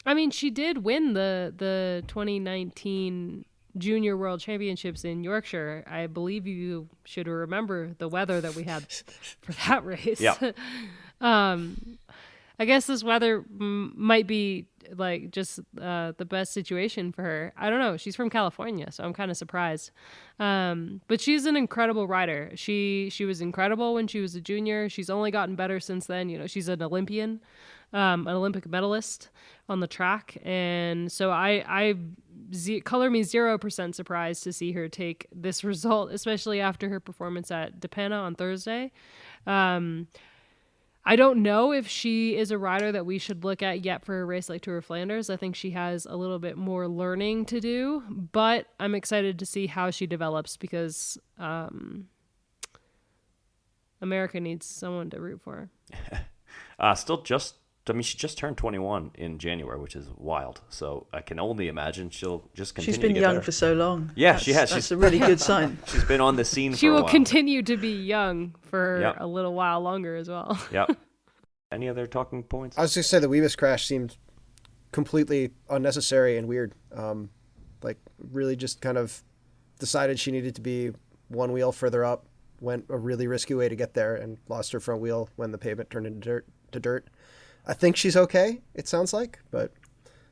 I mean, she did win the 2019 Junior World Championships in Yorkshire. I believe you should remember the weather that we had for that race. Yeah. I guess this weather might be like just the best situation for her. I don't know. She's from California, so I'm kind of surprised. But she's an incredible rider. She was incredible when she was a junior. She's only gotten better since then. You know, she's an Olympian, an Olympic medalist on the track, and so I color me 0% surprised to see her take this result, especially after her performance at Depena on Thursday. I don't know if she is a rider that we should look at yet for a race like Tour of Flanders. I think she has a little bit more learning to do, but I'm excited to see how she develops because America needs someone to root for her. She just turned 21 in January, which is wild. So I can only imagine she'll just continue She's been to get young better. For so long. Yeah, she has. That's a really good sign. She's been on the scene for a She while. will continue to be young for a little while longer as well. Yep. Any other talking points? I was just say the Weebus crash seemed completely unnecessary and weird. Really just kind of decided she needed to be one wheel further up, went a really risky way to get there, and lost her front wheel when the pavement turned into dirt. I think she's okay, it sounds like, but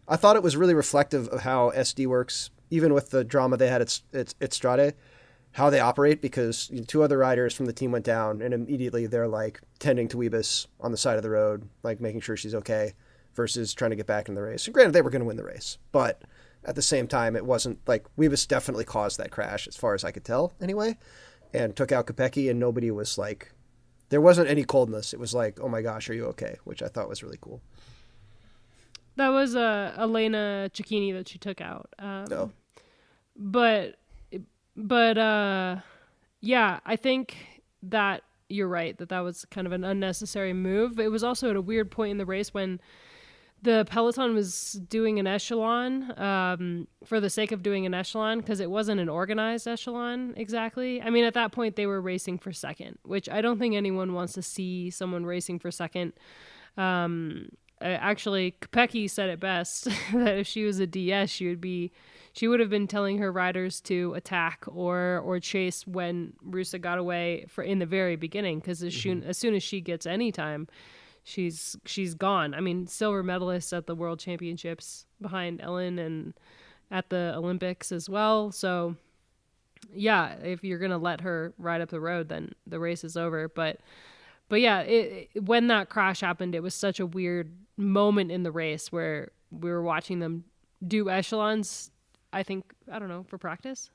I thought it was really reflective of how SD works, even with the drama they had at Strade, how they operate, because two other riders from the team went down, and immediately they're like tending to Weebus on the side of the road, like making sure she's okay, versus trying to get back in the race. And granted, they were going to win the race, but at the same time, it wasn't like Weebus definitely caused that crash, as far as I could tell, anyway, and took out Kopecky, and nobody was like, there wasn't any coldness. It was like, oh my gosh, are you okay? Which I thought was really cool. That was Elena Cecchini that she took out. No. But yeah, I think that you're right, that was kind of an unnecessary move. It was also at a weird point in the race when the peloton was doing an echelon for the sake of doing an echelon, because it wasn't an organized echelon exactly. I mean, at that point, they were racing for second, which I don't think anyone wants to see someone racing for second. Actually, Kopecky said it best, that if she was a DS, she would have been telling her riders to attack or chase when Reusser got away in the very beginning, because as soon as she gets any time, she's gone. I mean, silver medalist at the World Championships behind Ellen and at the Olympics as well. So yeah, if you're going to let her ride up the road, then the race is over. But yeah, when that crash happened, it was such a weird moment in the race where we were watching them do echelons, I think, I don't know, for practicing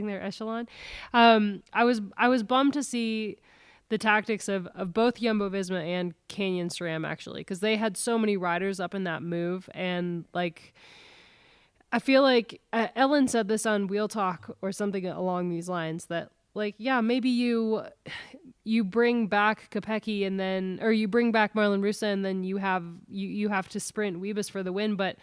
their echelon. I was bummed to see the tactics of both Jumbo-Visma and Canyon SRAM, actually, because they had so many riders up in that move. And like, I feel like Ellen said this on Wheel Talk or something along these lines, that like, yeah, maybe you bring back Kopecky and then, or you bring back Marlen Reusser and then you have to sprint Weebus for the win. But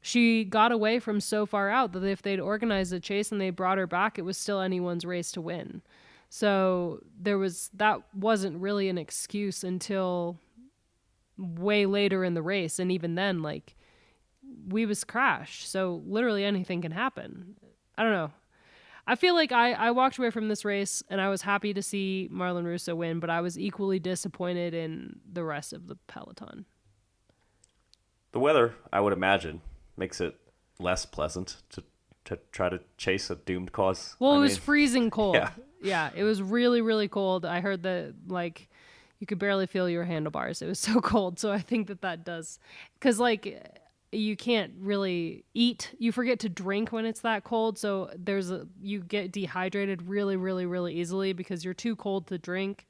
she got away from so far out that if they'd organized a chase and they brought her back, it was still anyone's race to win. So that wasn't really an excuse until way later in the race. And even then, like, Weebus crashed. So literally anything can happen. I don't know. I feel like I walked away from this race and I was happy to see Marlen Reusser win, but I was equally disappointed in the rest of the peloton. The weather, I would imagine, makes it less pleasant to try to chase a doomed cause. Well, it was freezing cold. Yeah, it was really, really cold. I heard that, like, you could barely feel your handlebars. It was so cold. So I think that does, because like, you can't really eat. You forget to drink when it's that cold. So you get dehydrated really, really, really easily because you're too cold to drink.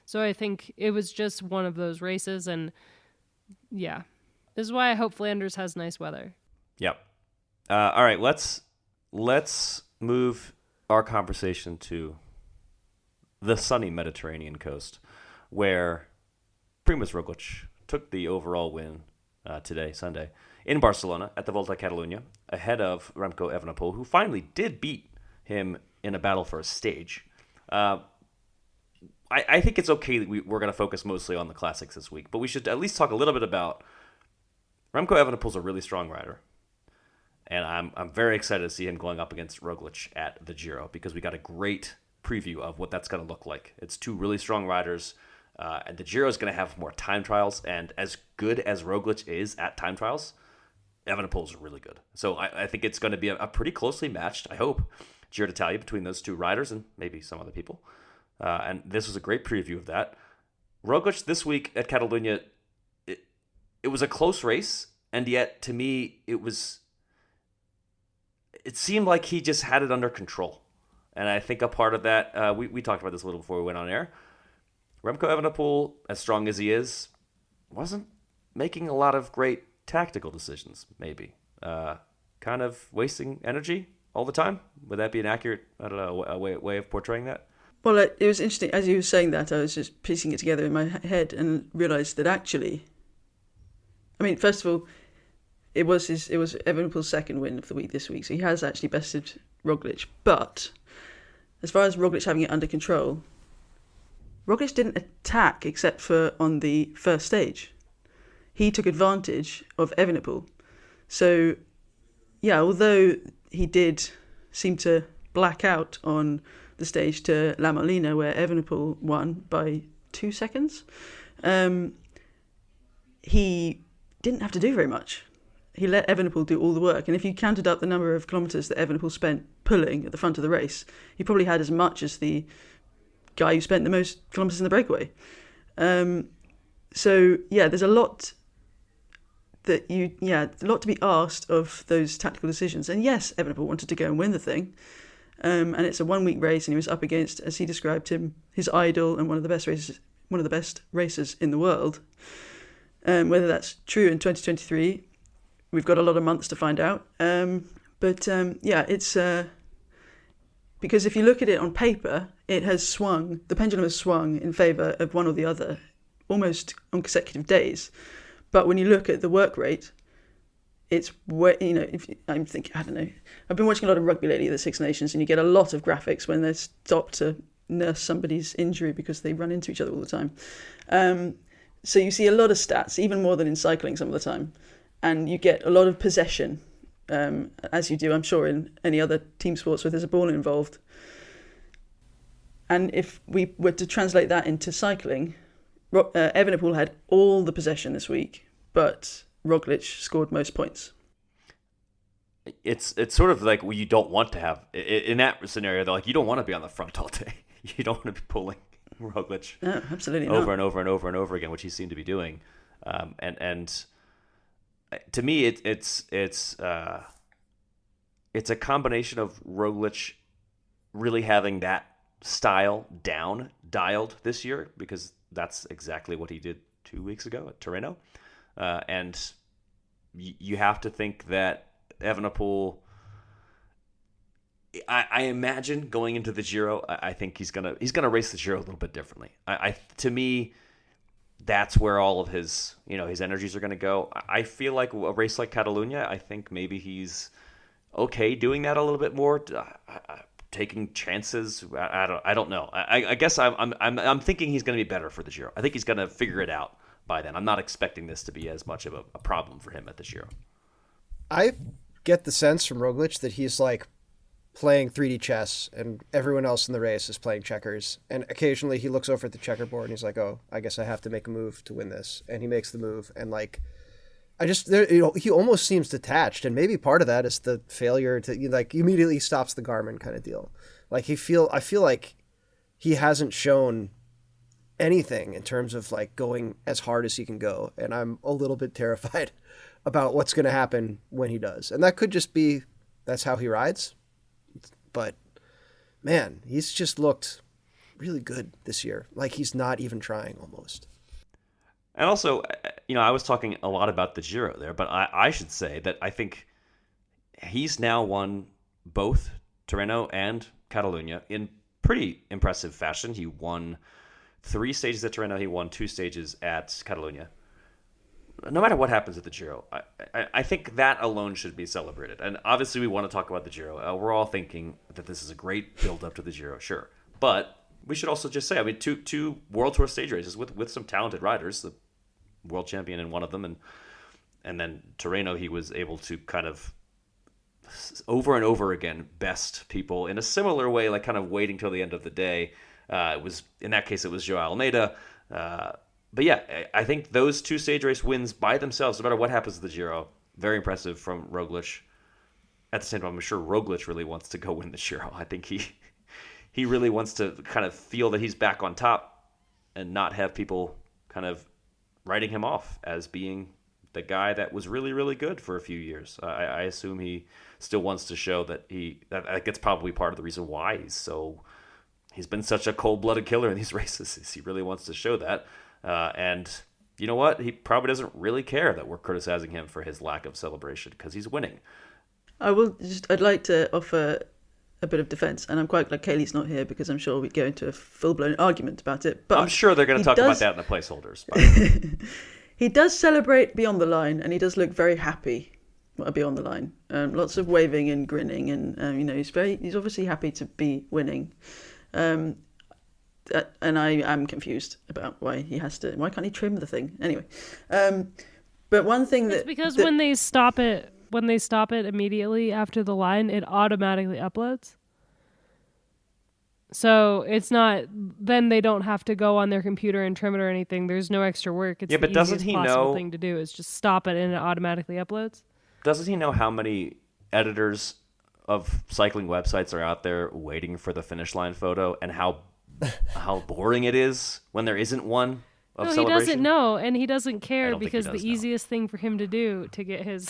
So I think it was just one of those races. And yeah. This is why I hope Flanders has nice weather. Yep. All right, let's move our conversation to the sunny Mediterranean coast, where Primož Roglic took the overall win today, Sunday, in Barcelona at the Volta Catalunya, ahead of Remco Evenepoel, who finally did beat him in a battle for a stage. I think it's okay that we're going to focus mostly on the classics this week, but we should at least talk a little bit about Remco Evenepoel's a really strong rider. And I'm very excited to see him going up against Roglic at the Giro, because we got a great preview of what that's going to look like. It's two really strong riders, and the Giro is going to have more time trials. And as good as Roglic is at time trials, Evenepoel is really good. So I think it's going to be a pretty closely matched, I hope, Giro d'Italia between those two riders and maybe some other people. And this was a great preview of that. Roglic this week at Catalunya, it was a close race, and yet to me it seemed like he just had it under control. And I think a part of that, we talked about this a little before we went on air. Remco Evenepoel, as strong as he is, wasn't making a lot of great tactical decisions, maybe. Kind of wasting energy all the time. Would that be an accurate, I don't know, a way of portraying that? Well, it was interesting. As you were saying that, I was just piecing it together in my head and realised that actually, I mean, first of all, it was Evenepoel's second win of the week this week, so he has actually bested Roglic. But as far as Roglic having it under control, Roglic didn't attack except for on the first stage. He took advantage of Evenepoel. So, yeah, although he did seem to black out on the stage to La Molina, where Evenepoel won by 2 seconds, he didn't have to do very much. He let Evenepoel do all the work. And if you counted up the number of kilometres that Evenepoel spent pulling at the front of the race, he probably had as much as the guy who spent the most kilometres in the breakaway. So, yeah, there's a lot a lot to be asked of those tactical decisions. And yes, Evenepoel wanted to go and win the thing. And it's a 1 week race, and he was up against, as he described him, his idol and one of the best racers in the world. Whether that's true in 2023, we've got a lot of months to find out. It's because if you look at it on paper, the pendulum has swung in favour of one or the other almost on consecutive days. But when you look at the work rate, it's where, I'm thinking, I don't know. I've been watching a lot of rugby lately, the Six Nations, and you get a lot of graphics when they're stopped to nurse somebody's injury because they run into each other all the time. So you see a lot of stats, even more than in cycling some of the time. And you get a lot of possession, as you do, I'm sure, in any other team sports where there's a ball involved. And if we were to translate that into cycling, Evenepoel had all the possession this week, but Roglic scored most points. It's sort of like you don't want to have, in that scenario, though, like you don't want to be on the front all day. You don't want to be pulling Roglic no, absolutely over not. and over and over and over again, which he seemed to be doing. And to me, it's a combination of Roglic really having that style dialed this year, because that's exactly what he did 2 weeks ago at Tirreno. And you have to think that Evenepoel, I imagine going into the Giro, I think he's gonna race the Giro a little bit differently. To me, that's where all of his energies are gonna go. I feel like a race like Catalunya, I think maybe he's okay doing that a little bit more, taking chances. I don't know. I guess I'm thinking he's gonna be better for the Giro. I think he's gonna figure it out by then. I'm not expecting this to be as much of a problem for him at the Giro. I get the sense from Roglic that he's like playing 3D chess and everyone else in the race is playing checkers. And occasionally he looks over at the checkerboard and he's like, oh, I guess I have to make a move to win this. And he makes the move. And like, he almost seems detached. And maybe part of that is the failure to like immediately stops the Garmin kind of deal. Like I feel like he hasn't shown anything in terms of like going as hard as he can go. And I'm a little bit terrified about what's going to happen when he does. And that could just be, that's how he rides. But man, he's just looked really good this year. Like he's not even trying almost. And also, I was talking a lot about the Giro there, but I should say that I think he's now won both Tirreno and Catalunya in pretty impressive fashion. He won 3 stages at Tirreno. He won 2 stages at Catalunya. No matter what happens at the Giro, I think that alone should be celebrated. And obviously, we want to talk about the Giro. We're all thinking that this is a great build-up to the Giro, sure. But we should also just say, I mean, two World Tour stage races with some talented riders, the world champion in one of them, and then Tirreno, he was able to kind of over and over again best people in a similar way, like kind of waiting till the end of the day. It was, in that case, it was Joao Almeida. But yeah, I think those 2 stage race wins by themselves, no matter what happens at the Giro, very impressive from Roglic. At the same time, I'm sure Roglic really wants to go win the Giro. I think he really wants to kind of feel that he's back on top and not have people kind of writing him off as being the guy that was really, really good for a few years. I assume he still wants to show that that's probably part of the reason why he's been such a cold-blooded killer in these races. Is he really wants to show that. And you know what? He probably doesn't really care that we're criticizing him for his lack of celebration because he's winning. I'd like to offer a bit of defence, and I'm quite glad Kaylee's not here because I'm sure we'd go into a full-blown argument about it. But I'm sure they're going to talk about that in the placeholders. He does celebrate beyond the line, and he does look very happy beyond the line. Lots of waving and grinning, and he's obviously happy to be winning. And I am confused about why can't he trim the thing anyway? But one thing it's because when they stop it immediately after the line, it automatically uploads. So it's not, then they don't have to go on their computer and trim it or anything. There's no extra work. It's but the doesn't easiest he possible know thing to do is just stop it and it automatically uploads. Doesn't he know how many editors of cycling websites are out there waiting for the finish line photo and how boring it is when there isn't one of celebration? He doesn't know, and he doesn't care because the know. easiest thing for him to do to get his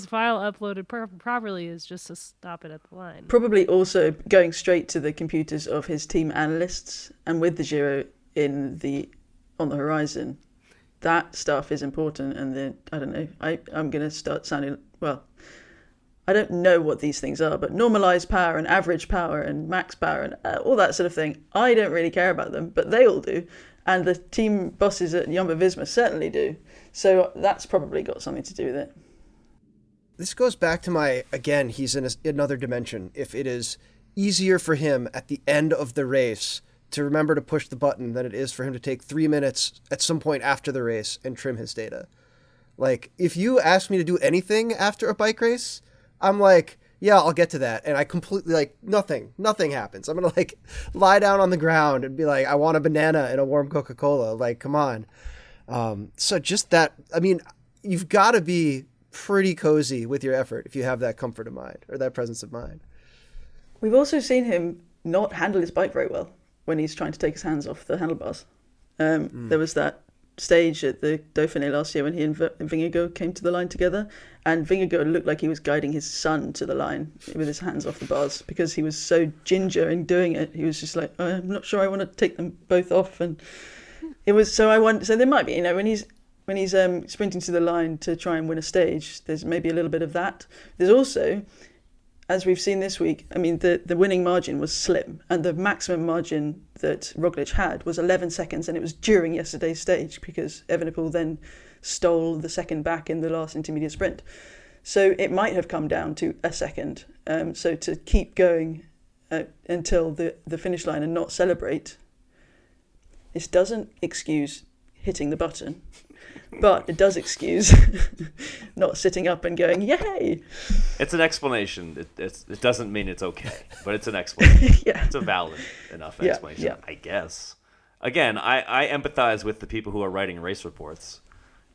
file uploaded properly is just to stop it at the line. Probably also going straight to the computers of his team analysts, and with the Giro on the horizon, that stuff is important. And I don't know, I'm going to start sounding, well, I don't know what these things are, but normalized power and average power and max power and all that sort of thing, I don't really care about them, but they all do. And the team bosses at Jumbo-Visma certainly do. So that's probably got something to do with it. This goes back to again, he's in another dimension. If it is easier for him at the end of the race to remember to push the button than it is for him to take 3 minutes at some point after the race and trim his data. Like, if you ask me to do anything after a bike race, I'm like, yeah, I'll get to that. And I completely, nothing happens. I'm going to, lie down on the ground and be like, I want a banana and a warm Coca-Cola. Like, come on. So just that, I mean, you've got to be pretty cozy with your effort if you have that comfort of mind or that presence of mind. We've also seen him not handle his bike very well when he's trying to take his hands off the handlebars. There was that stage at the Dauphiné last year when he and Vingegaard came to the line together, and Vingegaard looked like he was guiding his son to the line with his hands off the bars because he was so ginger in doing it. He was just like, I'm not sure I want to take them both off, and it was so there might be, when he's sprinting to the line to try and win a stage, there's maybe a little bit of that. There's also, as we've seen this week, I mean, the winning margin was slim, and the maximum margin that Roglic had was 11 seconds, and it was during yesterday's stage because Evenepoel then stole the second back in the last intermediate sprint. So it might have come down to a second. So to keep going until the finish line and not celebrate, this doesn't excuse hitting the button, but it does excuse not sitting up and going, yay! It's an explanation. It doesn't mean it's okay, but it's an explanation. Yeah. It's a valid enough explanation, I guess. Again, I empathize with the people who are writing race reports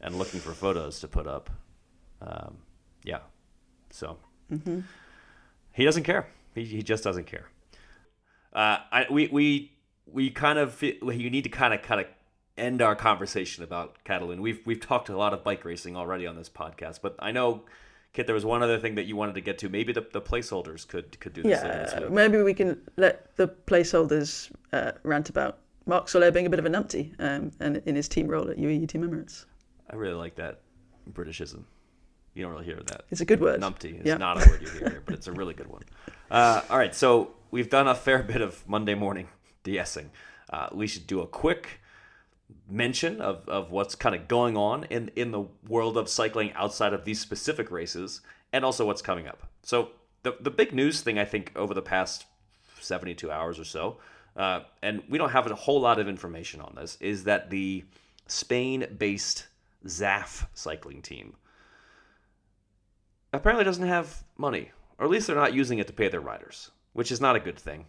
and looking for photos to put up. So he doesn't care. He just doesn't care. We kind of you need to kind of end our conversation about Catalunya. We've talked a lot of bike racing already on this podcast, but I know, Kit, there was one other thing that you wanted to get to. Maybe the placeholders could do this. Yeah, maybe we can let the placeholders rant about Marc Soler being a bit of a numpty and in his team role at UAE Team Emirates. I really like that Britishism. You don't really hear that. It's a good word. Numpty is not a word you hear here, but it's a really good one. All right, so we've done a fair bit of Monday morning de-essing. We should do a quick mention of what's kind of going on in the world of cycling outside of these specific races, and also what's coming up. So the big news thing, I think, over the past 72 hours or so, and we don't have a whole lot of information on this, is that the Spain-based ZAF cycling team apparently doesn't have money, or at least they're not using it to pay their riders, which is not a good thing.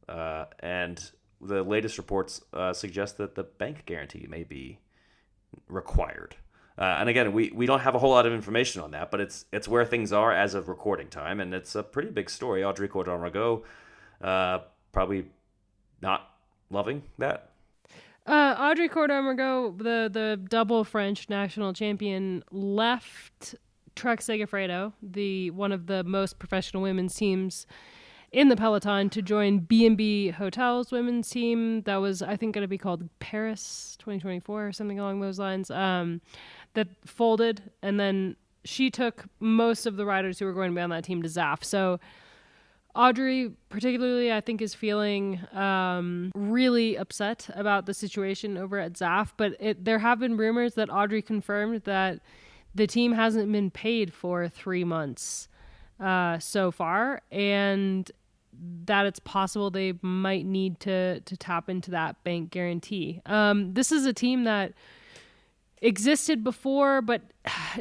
And the latest reports suggest that the bank guarantee may be required. And again, we don't have a whole lot of information on that, but it's where things are as of recording time, and it's a pretty big story. Audrey Cordon-Rago probably not loving that. Audrey Cordon-Rago, the double French national champion, left Trek Segafredo, one of the most professional women's teams in the peloton, to join B&B Hotels women's team that was, I think, going to be called Paris 2024 or something along those lines, that folded, and then she took most of the riders who were going to be on that team to ZAF. So Audrey particularly, I think, is feeling really upset about the situation over at ZAF, but there have been rumors that Audrey confirmed that the team hasn't been paid for 3 months so far, and that it's possible they might need to tap into that bank guarantee. This is a team that existed before, but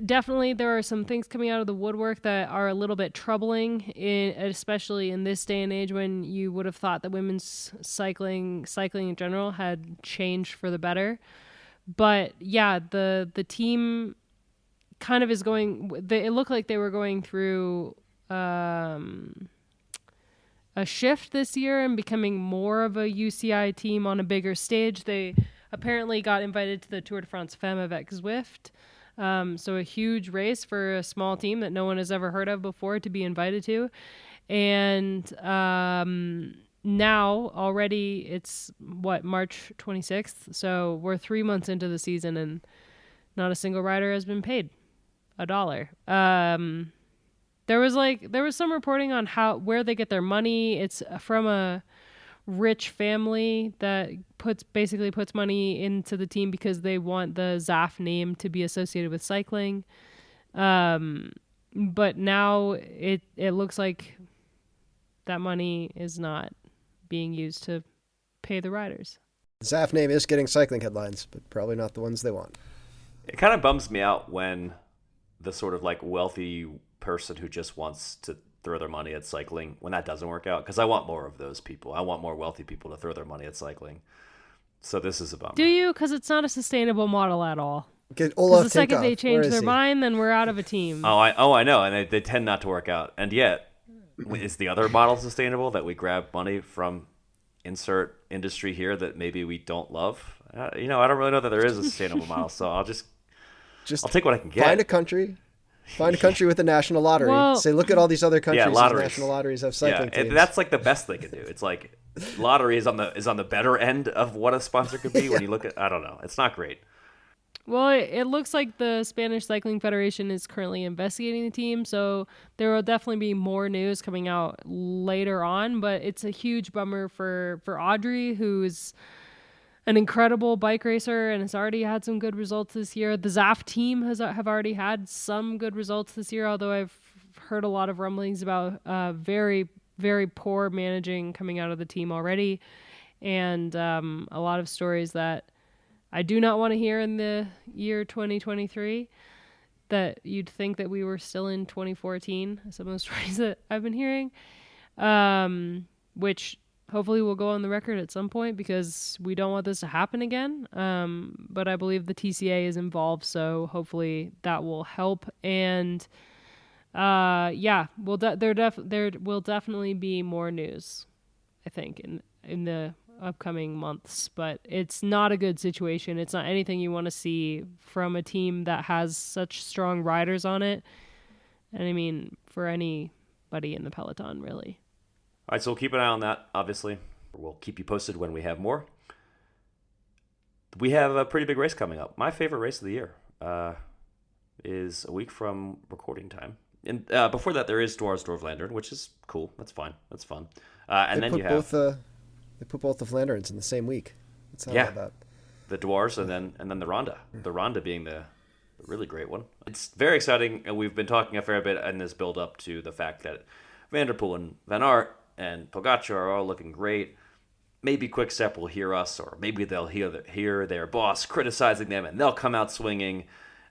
definitely there are some things coming out of the woodwork that are a little bit troubling, especially in this day and age when you would have thought that women's cycling in general had changed for the better. But yeah, the team kind of is going, it looked like they were going through a shift this year and becoming more of a UCI team on a bigger stage. They apparently got invited to the Tour de France Femmes avec Zwift. So a huge race for a small team that no one has ever heard of before to be invited to. And now already it's March 26th. So we're 3 months into the season and not a single rider has been paid $1. There was some reporting on where they get their money. It's from a rich family that puts money into the team because they want the ZAF name to be associated with cycling. But now it looks like that money is not being used to pay the riders. ZAF name is getting cycling headlines, but probably not the ones they want. It kind of bums me out when the sort of like wealthy person who just wants to throw their money at cycling, when that doesn't work out, because I want more of those people. I want more wealthy people to throw their money at cycling. So this is a bummer. Do you? Because it's not a sustainable model at all. Get Olaf the second Tinkoff. they change their mind, then we're out of a team. Oh, I know, and they tend not to work out. And yet, is the other model sustainable, that we grab money from insert industry here that maybe we don't love? I don't really know that there is a sustainable model, so I'll take what I can get. Find a country with a national lottery. Well, say, look at all these other countries. Yeah, whose national lotteries have cycling teams. That's like the best they can do. It's like lottery is on the better end of what a sponsor could be when you look at. I don't know. It's not great. Well, it looks like the Spanish Cycling Federation is currently investigating the team, so there will definitely be more news coming out later on. But it's a huge bummer for Audrey, who's an incredible bike racer and has already had some good results this year. The ZAF team have already had some good results this year, although I've heard a lot of rumblings about very, very poor managing coming out of the team already, and a lot of stories that I do not want to hear in the year 2023, that you'd think that we were still in 2014, some of the stories that I've been hearing, which hopefully we'll go on the record at some point because we don't want this to happen again. But I believe the TCA is involved, so hopefully that will help. And there will definitely be more news, I think, in the upcoming months. But it's not a good situation. It's not anything you want to see from a team that has such strong riders on it. And I mean, for anybody in the peloton, really. All right, so we'll keep an eye on that, obviously. We'll keep you posted when we have more. we have a pretty big race coming up. My favorite race of the year is a week from recording time. And before that, there is Dwars-Vlaanderen, which is cool. That's fine. That's fun. And then you have they put both the Flanderns in the same week. That's how about that. The Dwars and then the Ronde. The Ronde being the really great one. It's very exciting, and we've been talking a fair bit in this build up to the fact that Van der Poel and Van Aert and Pogacar are all looking great. Maybe Quick-Step will hear us, or maybe they'll hear their boss criticizing them, and they'll come out swinging.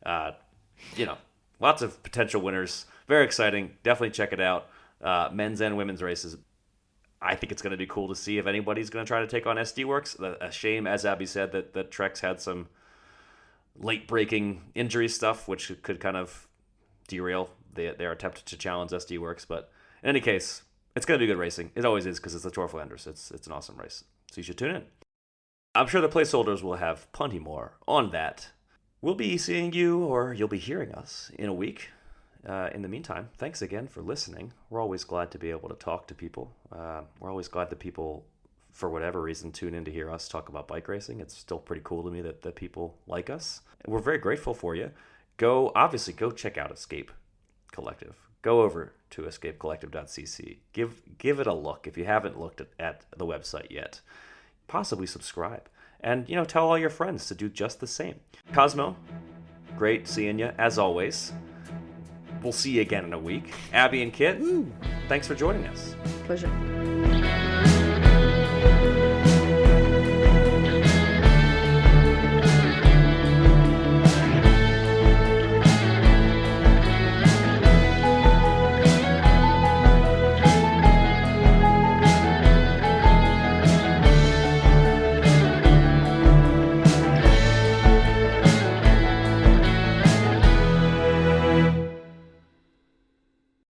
Lots of potential winners. Very exciting. Definitely check it out. Men's and women's races. I think it's going to be cool to see if anybody's going to try to take on SD Works. A shame, as Abby said, that Trek's had some late-breaking injury stuff, which could kind of derail their attempt to challenge SD Works. But in any case, it's going to be good racing. It always is because it's the Tour of Flanders. It's an awesome race. So you should tune in. I'm sure the placeholders will have plenty more on that. We'll be seeing you, or you'll be hearing us, in a week. In the meantime, thanks again for listening. We're always glad to be able to talk to people. We're always glad that people, for whatever reason, tune in to hear us talk about bike racing. It's still pretty cool to me that people like us. And we're very grateful for you. Go check out Escape Collective. Go over to escapecollective.cc. Give it a look if you haven't looked at the website yet. Possibly subscribe. And, tell all your friends to do just the same. Cosmo, great seeing you, as always. We'll see you again in a week. Abby and Kit, Thanks for joining us. Pleasure.